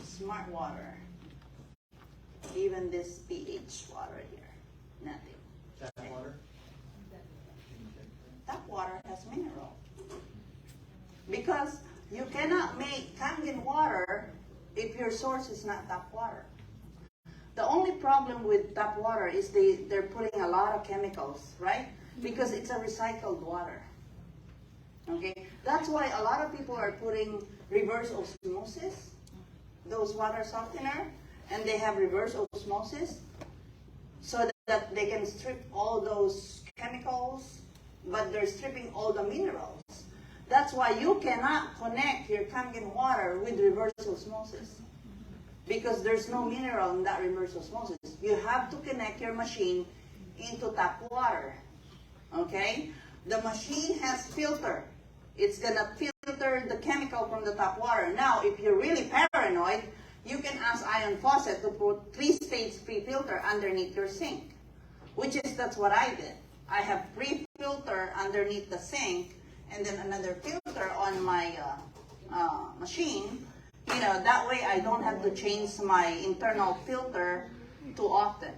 smart water, even this pH water here, nothing. Tap water? Tap water has mineral. Because you cannot make Kangen water if your source is not tap water. The only problem with tap water is they're putting a lot of chemicals, right? Because it's a recycled water. Okay? That's why a lot of people are putting reverse osmosis, those water softener, and they have reverse osmosis so that they can strip all those chemicals, but they're stripping all the minerals. That's why you cannot connect your Kangen water with reverse osmosis, because there's no mineral in that reverse osmosis. You have to connect your machine into tap water. Okay? The machine has filter. It's gonna filter the chemical from the tap water. Now, if you're really paranoid, you can ask Ion Faucet to put 3-stage pre-filter underneath your sink, that's what I did. I have pre-filter underneath the sink, and then another filter on my machine. You know, that way I don't have to change my internal filter too often.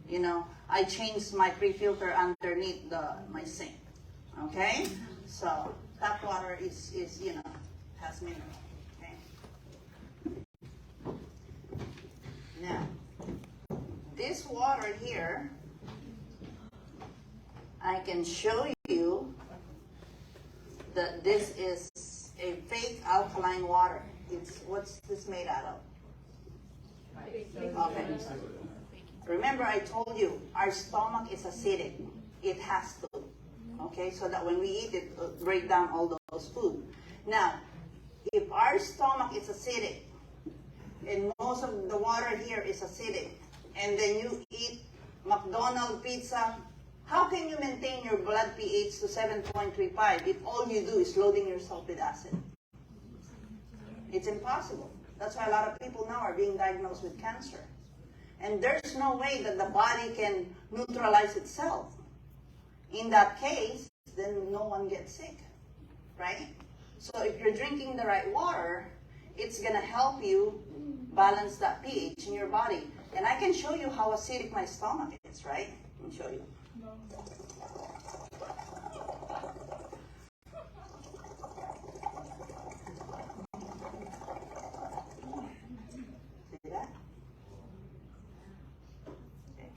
You know, I changed my pre-filter underneath my sink. Okay? So, tap water is you know, has mineral. Okay? Now, this water here, I can show you that this is a fake alkaline water. What's this made out of? Okay. Remember I told you, our stomach is acidic. It has to. Okay, so that when we eat it, it'll break down all those food. Now, if our stomach is acidic, and most of the water here is acidic, and then you eat McDonald's pizza, how can you maintain your blood pH to 7.35 if all you do is loading yourself with acid? It's impossible. That's why a lot of people now are being diagnosed with cancer. And there's no way that the body can neutralize itself. In that case, then no one gets sick, right? So if you're drinking the right water, it's going to help you balance that pH in your body. And I can show you how acidic my stomach is, right? Let me show you. See that? Okay.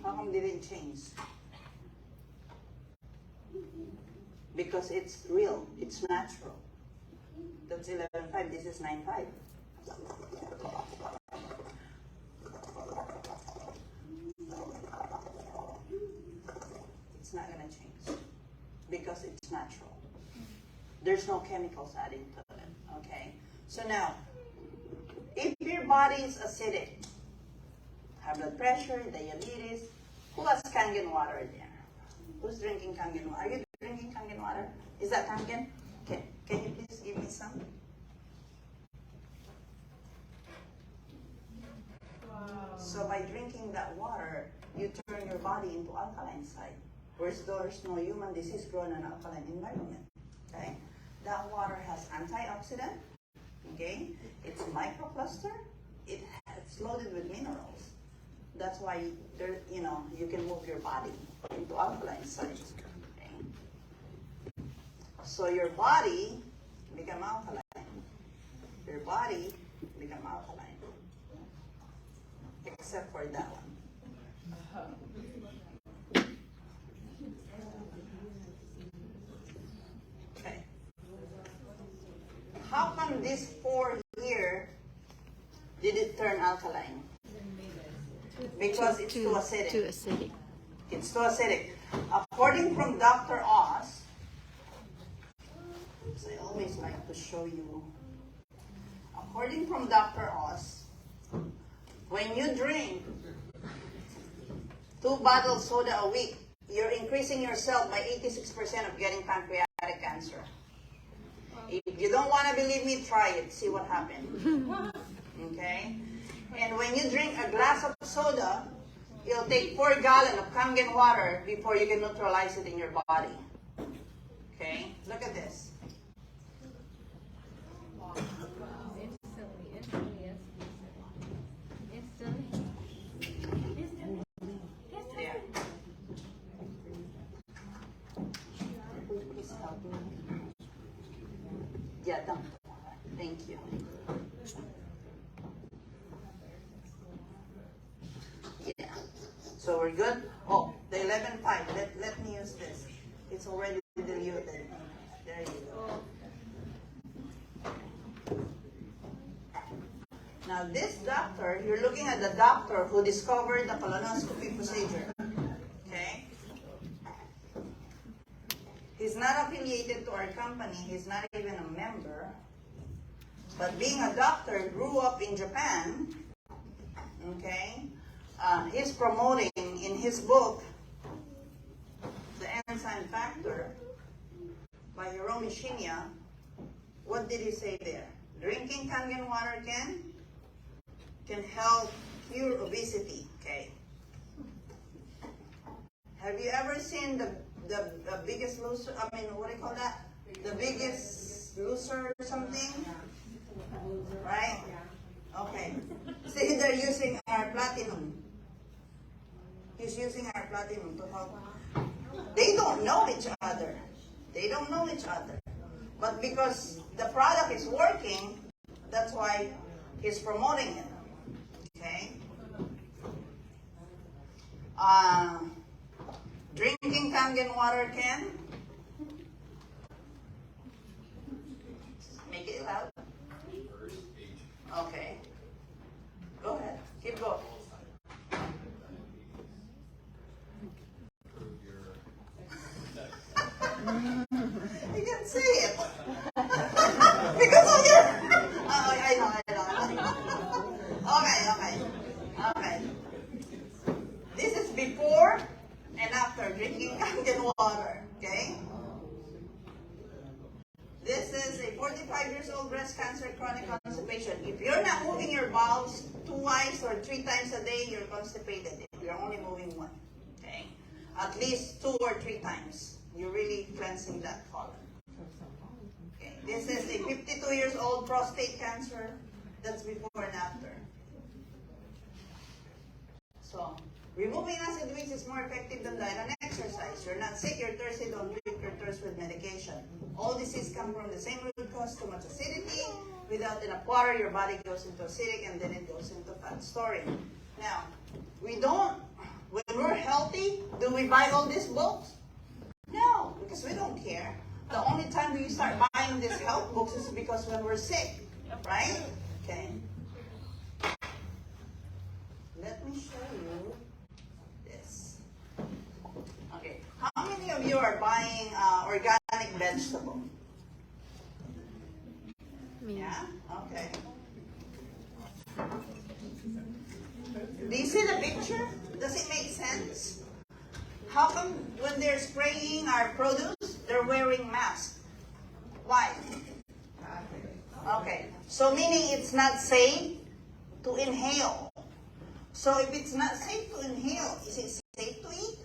How come they didn't change? Because it's real, it's natural. That's 11.5, this is 9.5. It's not going to change because it's natural. There's no chemicals added to it, okay? So now, if your body is acidic, high blood pressure, diabetes, who has Kangen water there? Who's drinking Kangen water? Are you drinking Kangen water? Is that Kangen? Okay. Can you please give me some? Wow. So by drinking that water, you turn your body into alkaline side. Whereas there's no human disease growing in an alkaline environment. Okay? That water has antioxidant. Okay? It's microcluster. It's loaded with minerals. That's why you can move your body into alkaline side. Okay? So your body become alkaline. Your body become alkaline. Except for that one. Okay. How come this 4 here did it turn alkaline? Because it's too acidic. Too acidic. It's too acidic. According from Dr. Oz, I always like to show you. According from Dr. Oz, when you drink 2 bottles soda a week, you're increasing yourself by 86% of getting pancreatic cancer. If you don't want to believe me, try it. See what happens. Okay? And when you drink a glass of soda, it'll take 4 gallons of Kangen water before you can neutralize it in your body. Okay? Look at this. There. Please help me. Yeah, done. Thank you. Yeah. we're good? Oh, the 11.5. Let me use this. It's already diluted. There you go. Now this doctor, you're looking at the doctor who discovered the colonoscopy procedure. Okay? He's not affiliated to our company. He's not even a member. But being a doctor, grew up in Japan. Okay? He's promoting in his book, The Enzyme Factor, by Hiromi Shinya. What did he say there? Drinking Kangen water can help cure obesity. Okay. Have you ever seen the biggest loser? I mean, what do you call that? The biggest loser or something? Right? Okay. See, they're using our platinum. He's using our platinum to help. They don't know each other. They don't know each other. But because the product is working, that's why he's promoting it. Okay? Drinking Kangen water can make it loud. Okay. Go ahead. Keep going. You can see it. Because of your... Oh, I know. Okay. This is before and after drinking Kangen water. Okay? This is a 45 years old breast cancer chronic constipation. If you're not moving your bowels twice or 3 times a day, you're constipated. If you're only moving one. Okay? At least 2 or 3 times. You're really cleansing that colon. Okay. This is a 52 years old prostate cancer. That's before and after. So, removing acid waste is more effective than diet and exercise. You're not sick, you're thirsty, don't drink your thirst with medication. All disease come from the same root cause, too much acidity. Without enough water, your body goes into acidic and then it goes into fat storing. Now, when we're healthy, do we buy all these books? No, because we don't care. The only time we start buying these health books is because when we're sick, right? Okay. Let me show you this. Okay, how many of you are buying organic vegetable? Me. Yeah? Okay. Do you see the picture? Does it make sense? How come when they're spraying our produce, they're wearing masks? Why? Okay, so meaning it's not safe to inhale. So if it's not safe to inhale, is it safe to eat?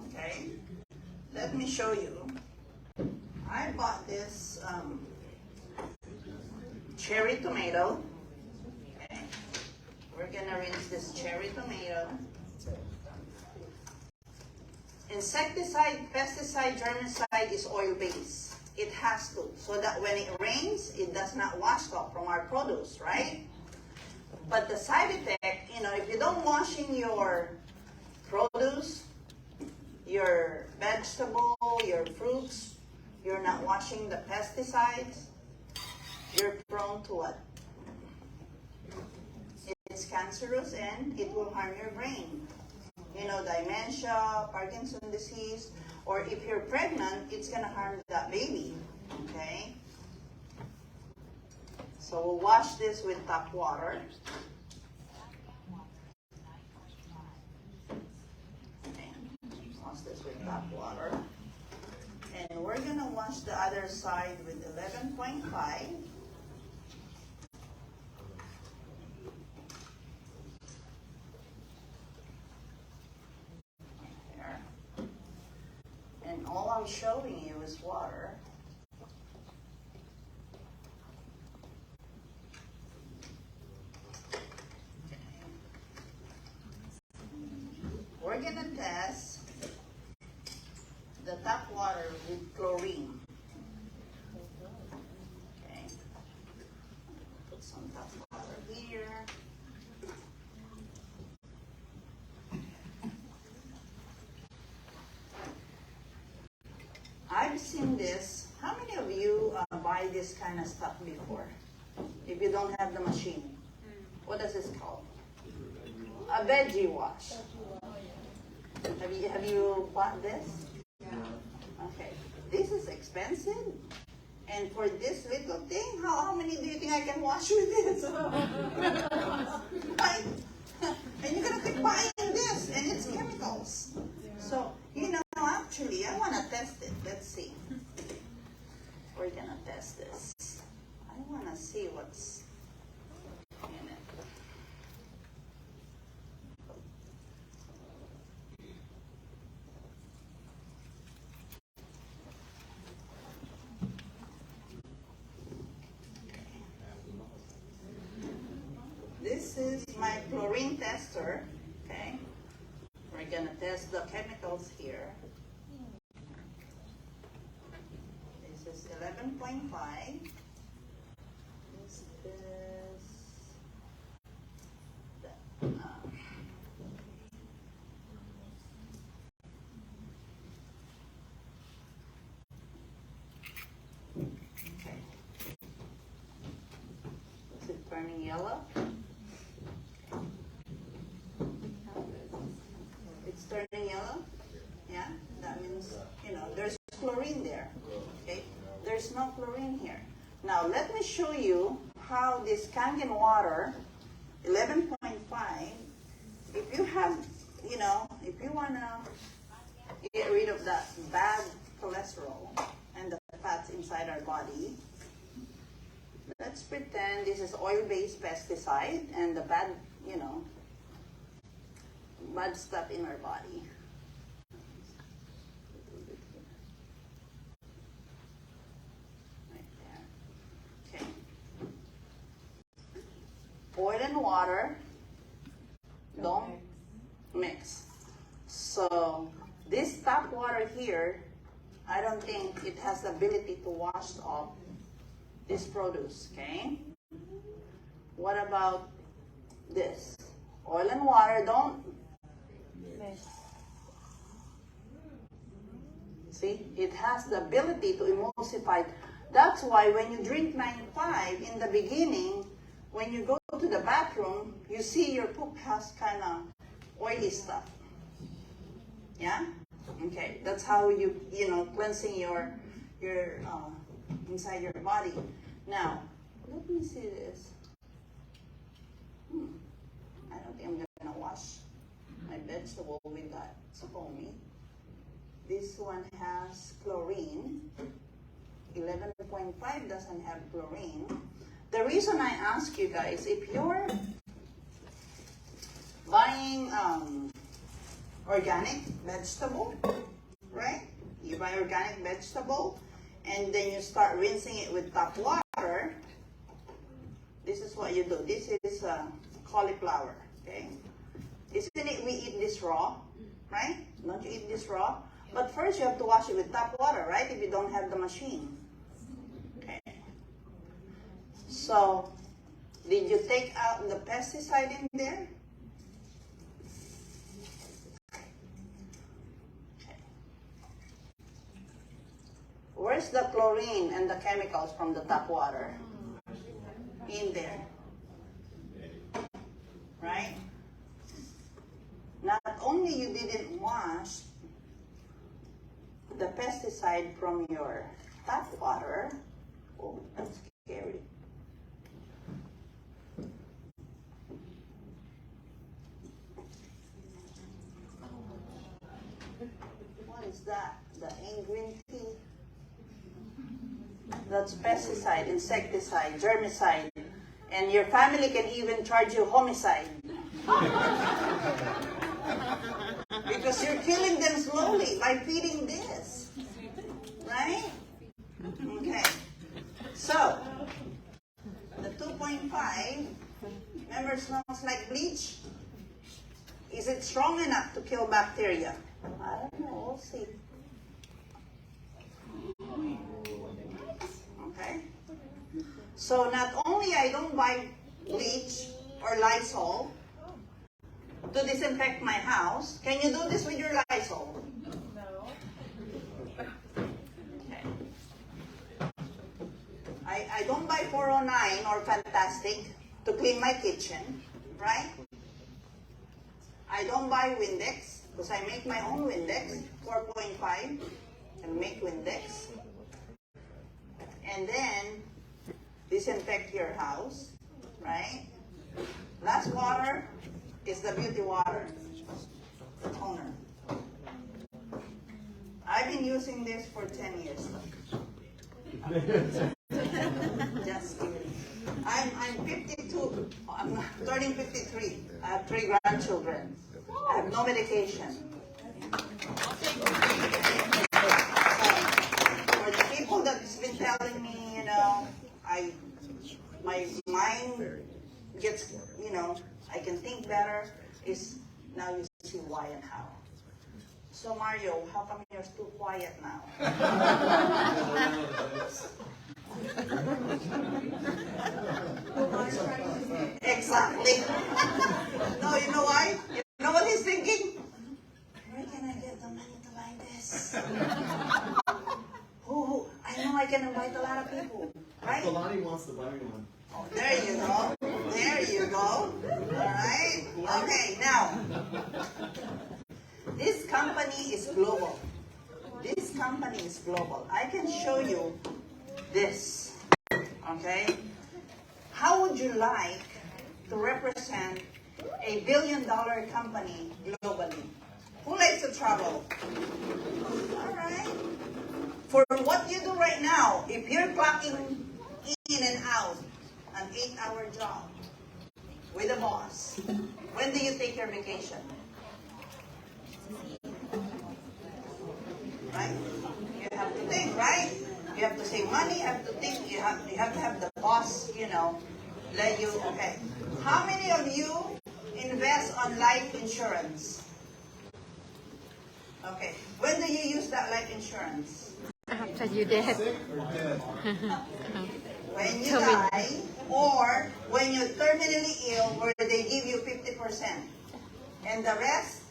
Okay, let me show you. I bought this cherry tomato. Okay, we're gonna rinse this cherry tomato. Insecticide, pesticide, germicide is oil-based. It has to, so that when it rains, it does not wash off from our produce, right? But the side effect, if you don't washing your produce, your vegetable, your fruits, you're not washing the pesticides, you're prone to what? It's cancerous and it will harm your brain. Dementia, Parkinson's disease, or if you're pregnant, it's going to harm that baby, okay? So we'll wash this with tap water. Okay. Wash this with tap water. And we're going to wash the other side with 11.5. And all I'm showing you is water. Okay. We're going to test the tap water with chlorine. Okay. Put some tap water here. seen this. How many of you buy this kind of stuff before? If you don't have the machine. What does this called? A veggie wash. Have you bought this? Okay. This is expensive. And for this little thing, how many do you think I can wash with this? Right? And you're going to keep buying this, and it's chemicals. So, actually, I want to test it. Let's see. We're going to test this. I want to see what's in it. This is my chlorine tester, okay? We're gonna test the chemicals here. This is 11.5. This is okay. Is it turning yellow? Turning yellow, yeah, that means, there's chlorine there, okay? There's no chlorine here. Now, let me show you how this Kangen water, 11.5, if you have, if you want to get rid of that bad cholesterol and the fats inside our body, let's pretend this is oil-based pesticide and the bad, bad stuff in our body. Right there. Okay. Oil and water don't mix. So this tap water here, I don't think it has the ability to wash off this produce, okay? What about this? Oil and water don't mix. See, it has the ability to emulsify. That's why when you drink 95 in the beginning, when you go to the bathroom, you see your poop has kind of oily stuff. Yeah? Okay, that's how you cleansing your inside your body. Now, let me see this. I don't think I'm gonna wash my vegetable with that foamy. This one has chlorine. 11.5 doesn't have chlorine. The reason I ask you guys, if you're buying organic vegetable, right? You buy organic vegetable and then you start rinsing it with tap water. This is what you do. This is cauliflower, okay? Isn't it we eat this raw, right? Don't you eat this raw? But first you have to wash it with tap water, right? If you don't have the machine. Okay. So, did you take out the pesticide in there? Okay. Where's the chlorine and the chemicals from the tap water? In there. Right? Not only you didn't wash the pesticide from your tap water, oh, that's scary. What is that? The green tea? That's pesticide, insecticide, germicide, and your family can even charge you homicide. Because you're killing them slowly by feeding this. Right? Okay. So, the 2.5, remember, smells like bleach? Is it strong enough to kill bacteria? I don't know, we'll see. Okay? So, not only I don't buy bleach or Lysol to disinfect my house. Can you do this with your Lysol? No. Okay. don't buy 409 or Fantastic to clean my kitchen, right? I don't buy Windex because I make my own Windex, 4.5, and make Windex. And then disinfect your house, right? Last water is the beauty water, toner. I've been using this for 10 years. Just kidding. I'm 52. I'm turning 53. I have 3 grandchildren. I have no medication. For the people that's been telling me, my mind gets, I can think better, is now you see why and how. So Mario, how come you're too quiet now? Exactly. No, you know why? You know what he's thinking? Where can I get the money to buy this? Oh, I know I can invite a lot of people, right? Kalani wants to buy me one. Oh, there you go. There you go. All right. Okay, now. This company is global. This company is global. I can show you this. Okay? How would you like to represent a billion-dollar company globally? Who likes to travel? All right. For what you do right now, if you're clocking in and out, an 8-hour job with a boss, when do you take your vacation? Right? You have to think, right? You have to save money, you have to think, you have to have the boss, let you, okay. How many of you invest on life insurance? Okay. When do you use that life insurance? After you dead. Sick or dead? When you die, or when you're terminally ill, where they give you 50%. And the rest,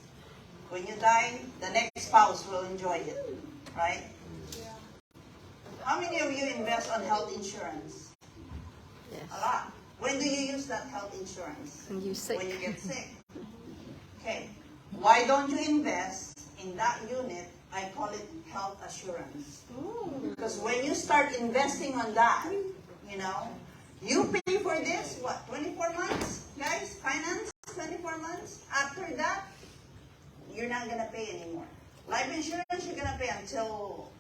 when you die, the next spouse will enjoy it. Right? How many of you invest on health insurance? Yes. A lot. When do you use that health insurance? When you sick. When you get sick. Okay. Why don't you invest in that unit? I call it health assurance. Because when you start investing on that, you pay for this, 24 months? Guys, finance, 24 months. After that, you're not going to pay anymore. Life insurance, you're going to pay until,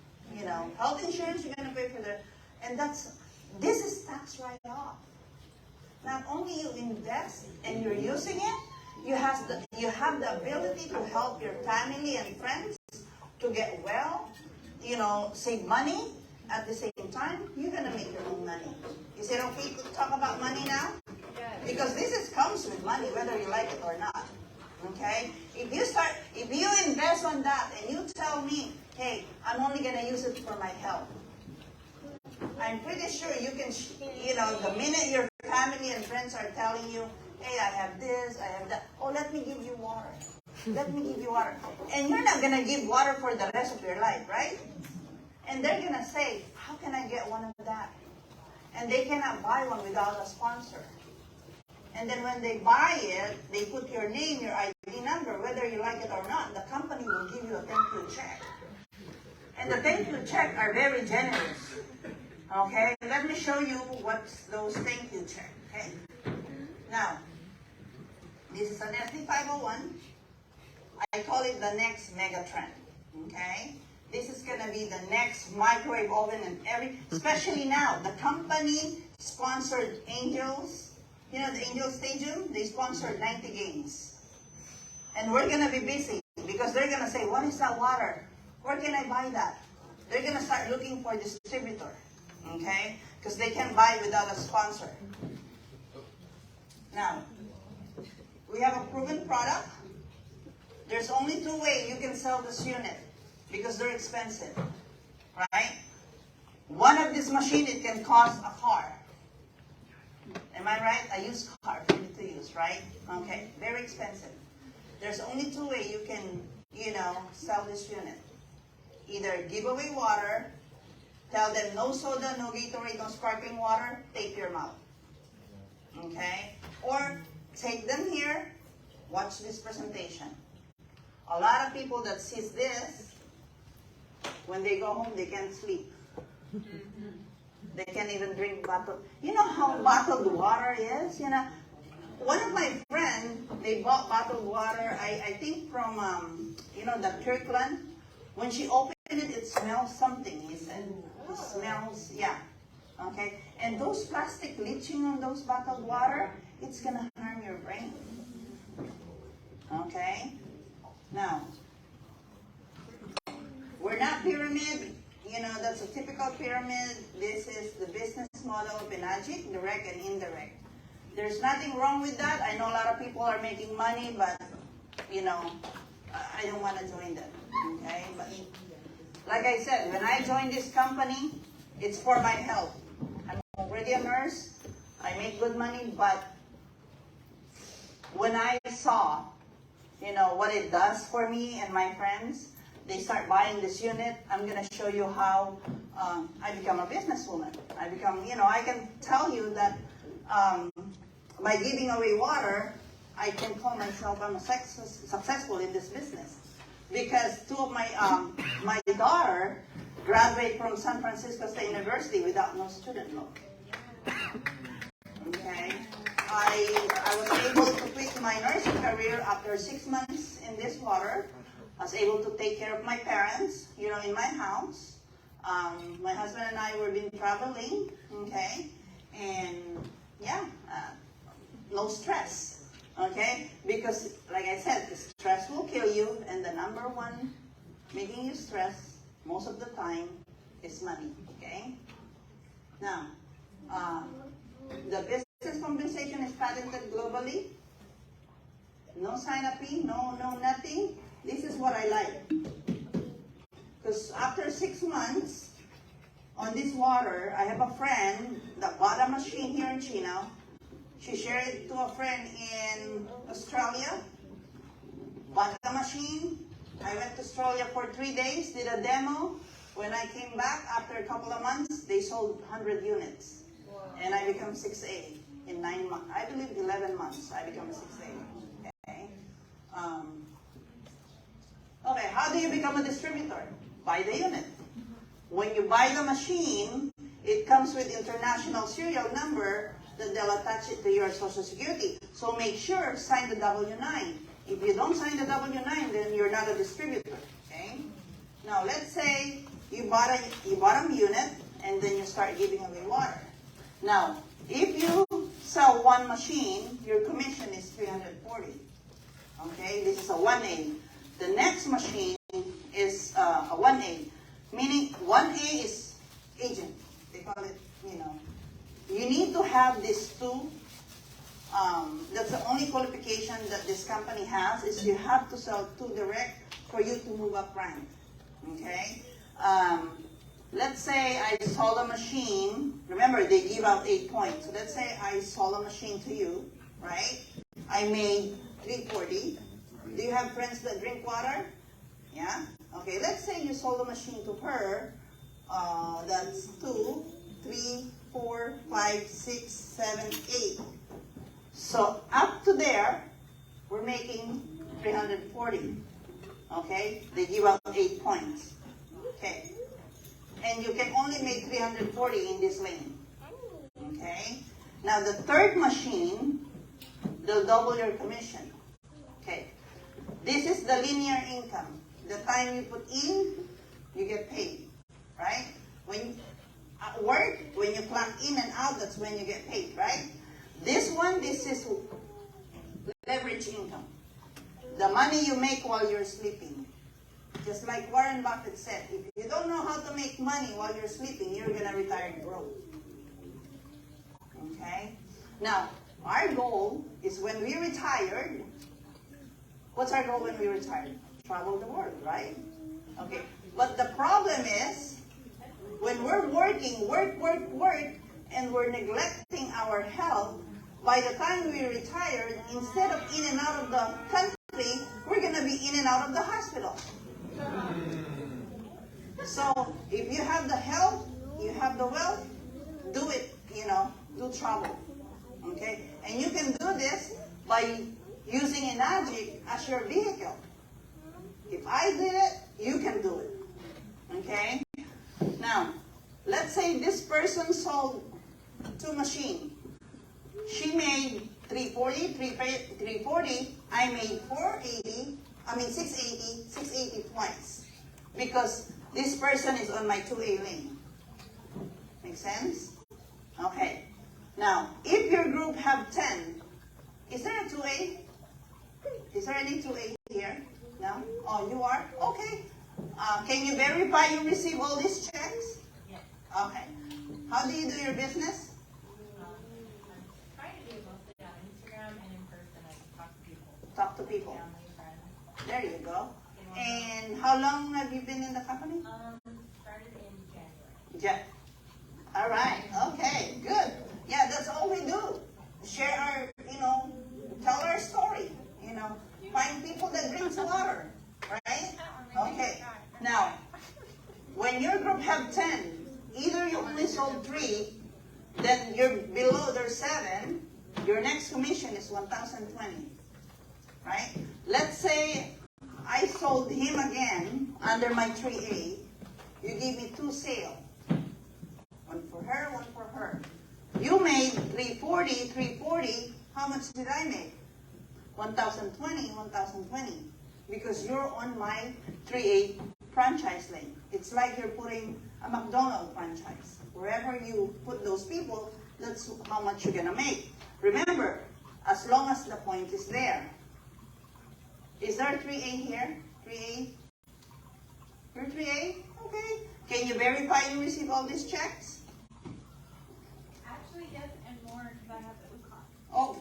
health insurance, you're going to pay for and this is tax write-off. Not only you invest and you're using it, you have the ability to help your family and friends to get well, save money. At the same time, you're going to make your own money. Is it okay to talk about money now? Yes. Because this comes with money, whether you like it or not. Okay? If you invest on that and you tell me, hey, I'm only going to use it for my health, I'm pretty sure you can, the minute your family and friends are telling you, hey, I have this, I have that, oh, let me give you water. Let me give you water. And you're not going to give water for the rest of your life, right? And they're going to say, how can I get one of that? And they cannot buy one without a sponsor. And then when they buy it, they put your name, your ID number, whether you like it or not. The company will give you a thank you check. And the thank you check are very generous. Okay? Let me show you what's those thank you check. Okay? Now, this is an SD501. I call it the next mega trend. Okay? This is going to be the next microwave oven and especially now, the company sponsored Angels. The Angel Stadium, they sponsored 90 games. And we're going to be busy because they're going to say, what is that water? Where can I buy that? They're going to start looking for a distributor. Okay? Because they can't buy without a sponsor. Now, we have a proven product. There's only 2 ways you can sell this unit because they're expensive. Right? One of this machine, it can cost a car. Am I right? A used car for you to use, right? Okay, very expensive. There's only 2 ways you can, sell this unit. Either give away water Tell them no soda, no Gatorade, no sparkling water, tape your mouth. Okay? Or take them here, watch this presentation. A lot of people that sees this, when they go home, they can't sleep. They can't even drink bottled. You know how bottled water is? You know, one of my friends, they bought bottled water, I think from, the Kirkland. When she opened it, it smells something, he said. It smells, yeah. Okay? And those plastic leaching on those bottled water, it's going to harm your brain. Okay? Now, we're not pyramid. You know, that's a typical pyramid. This is the business model of Enagic, direct and indirect. There's nothing wrong with that. I know a lot of people are making money, but, I don't want to join them. Okay? But, like I said, when I joined this company, it's for my health. I'm already a nurse. I make good money, but when I saw, what it does for me and my friends, they start buying this unit. I'm going to show you how I become a businesswoman. I can tell you that by giving away water, I can call myself I'm successful in this business. Because two of my daughter graduated from San Francisco State University without no student loan. Okay? I was able to quit my nursing career after 6 months in this water. I was able to take care of my parents, in my house. My husband and I were been traveling, okay? And no stress, okay? Because, like I said, stress will kill you, and the number one making you stress most of the time is money, okay? Now, the business compensation is patented globally. No sign-up fee, no nothing. This is what I like. Because after 6 months on this water, I have a friend that bought a machine here in Chino. She shared it to a friend in Australia. Bought the machine. I went to Australia for 3 days, did a demo. When I came back after a couple of months, they sold 100 units. Wow. And I become 6A in 9 months. I believe 11 months, I become a 6A. Okay. Okay, how do you become a distributor? Buy the unit. When you buy the machine, it comes with international serial number that they'll attach it to your Social Security. So make sure, sign the W-9. If you don't sign the W-9, then you're not a distributor. Okay? Now, let's say you bought a unit, and then you start giving away water. Now, if you sell one machine, your commission is $340. Okay? This is a 1A. The next machine is a 1A, meaning 1A is agent. They call it, You need to have these two. That's the only qualification that this company has, is you have to sell two direct for you to move up rank. Okay? Let's say I sold a machine. Remember, they give out 8 points. So let's say I sold a machine to you, right? I made $340. Do you have friends that drink water? Yeah? Okay, let's say you sold a machine to her. That's 2, 3, 4, 5, 6, 7, 8. So up to there, we're making 340. Okay? They give out 8 points. Okay? And you can only make 340 in this lane. Okay? Now the third machine, they'll double your commission. Okay? This is the linear income. The time you put in, you get paid. Right? When at work, when you clock in and out, that's when you get paid, right? This is leverage income. The money you make while you're sleeping. Just like Warren Buffett said, if you don't know how to make money while you're sleeping, you're going to retire broke. Okay? Now, our goal is when we retire, what's our goal when we retire? Travel the world, right? Okay. But the problem is, when we're working, work, and we're neglecting our health, by the time we retire, instead of in and out of the country, we're going to be in and out of the hospital. So, if you have the health, you have the wealth, do it, do travel. Okay? And you can do this by using Enagic as your vehicle. If I did it, you can do it. Okay? Now, let's say this person sold 2 machines. She made 340, I made 680 twice. Because this person is on my 2A lane. Make sense? Okay. Now, if your group have 10, is there a 2A? Is there any 2A here? No? Oh, you are? Okay. Can you verify you receive all these checks? Yes. Okay. How do you do your business? I'm trying to do it mostly on Instagram and in person. I talk to people. Talk to people. Family, friends. There you go. And how long have you been in the company? Started in January. Yeah. All right. Okay. Good. Yeah, that's all we do. Share our, tell our story. Find people that brings water. Right? Okay. Now, when your group have 10, either you only sold 3, then you're below their 7, your next commission is 1,020. Right? Let's say I sold him again under my 3A. You give me 2 sales. One for her, one for her. You made 340. How much did I make? 1,020. Because you're on my 3A franchise lane. It's like you're putting a McDonald's franchise. Wherever you put those people, that's how much you're going to make. Remember, as long as the point is there. Is there 3A here? 3A? You're 3A? Okay. Can you verify you receive all these checks? Actually, yes, and more because I have the UConn. Oh.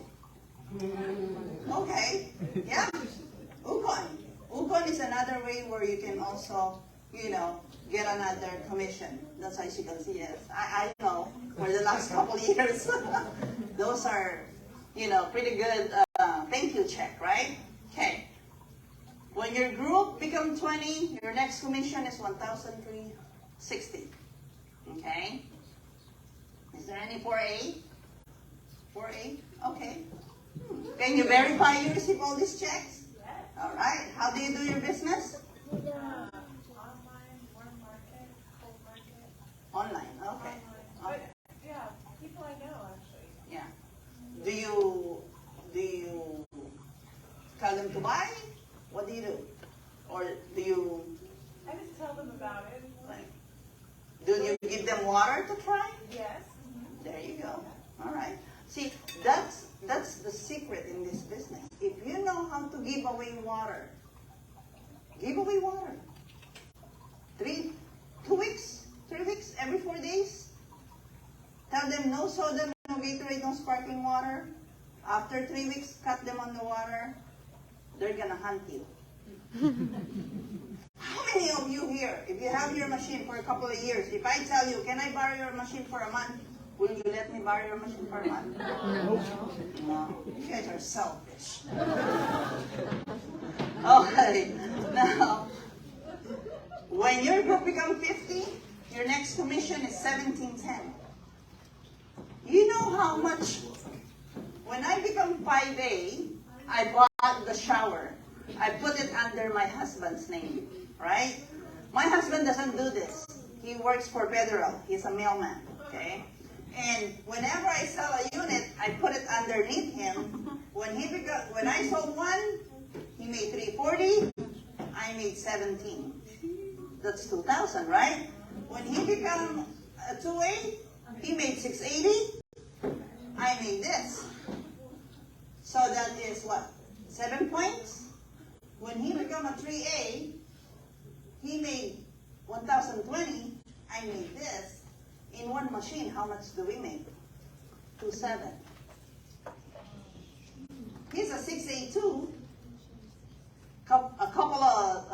Okay. Yeah. Ukon. Ukon is another way where you can also, get another commission. That's as you can see it. I know for the last couple years. Those are, pretty good thank you check, right? Okay. When your group become 20, your next commission is 1,360. Okay? Is there any 4A? 4A? Okay. Can you verify you receive all these checks? Yes. All right. How do you do your business? Online, warm market, cold market. Online. Okay. Online. Okay. But yeah, people I know actually. Yeah. Do you tell them to buy? What do you do? Or do you I just tell them about it. give them water to try? Yes. There you go. All right. See, that's the secret in this business. If you know how to give away water, give away water. 2 weeks, 3 weeks, every 4 days. Tell them no soda, no Gatorade, no sparkling water. After 3 weeks, cut them on the water. They're gonna hunt you. How many of you here, if you have your machine for a couple of years, if I tell you, can I borrow your machine for a month? Will you let me borrow your machine for a month? No. You guys are selfish. Okay. Now, when your group become 50, your next commission is 1710. You know how much? When I become 5A, I bought the shower. I put it under my husband's name, right? My husband doesn't do this. He works for Federal. He's a mailman, okay? And whenever I sell a unit, I put it underneath him. When I sold one, he made 340. I made 17. That's 2,000, right? When he became a 2A, he made 680. I made this. So that is what? 7 points? When he became a 3A, he made 1,020. I made this. In one machine, how much do we make? 2,700. He's a 6A2. A couple of,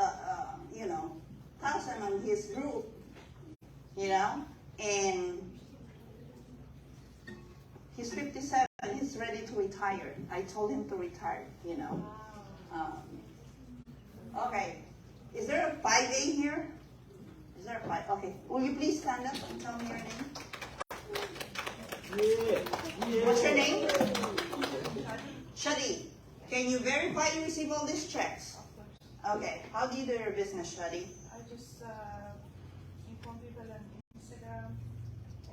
thousand on his group, and he's 57. He's ready to retire. I told him to retire, Okay. Is there a 5A here? Is there are 5. Okay. Will you please stand up and tell me your name? What's your name? Shadi. Can you verify you receive all these checks? Okay. How do you do your business, Shadi? I just inform people on Instagram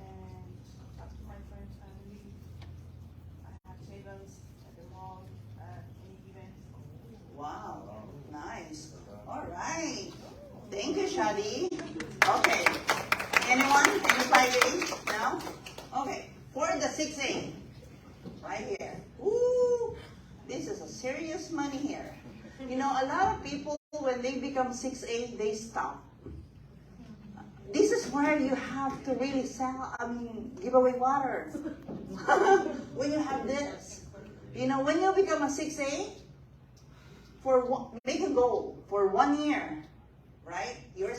and talk to my friends, family. I have tables at the mall, any events. Wow. Nice. All right. Thank you, Shadi. Okay. Anyone? Any 5A now? Okay. For the 6A. Right here. Ooh. This is a serious money here. You know, a lot of people, when they become 6A, they stop. This is where you have to really give away water. When you have this. You know, when you become a 6A, make a goal for 1 year, right? You're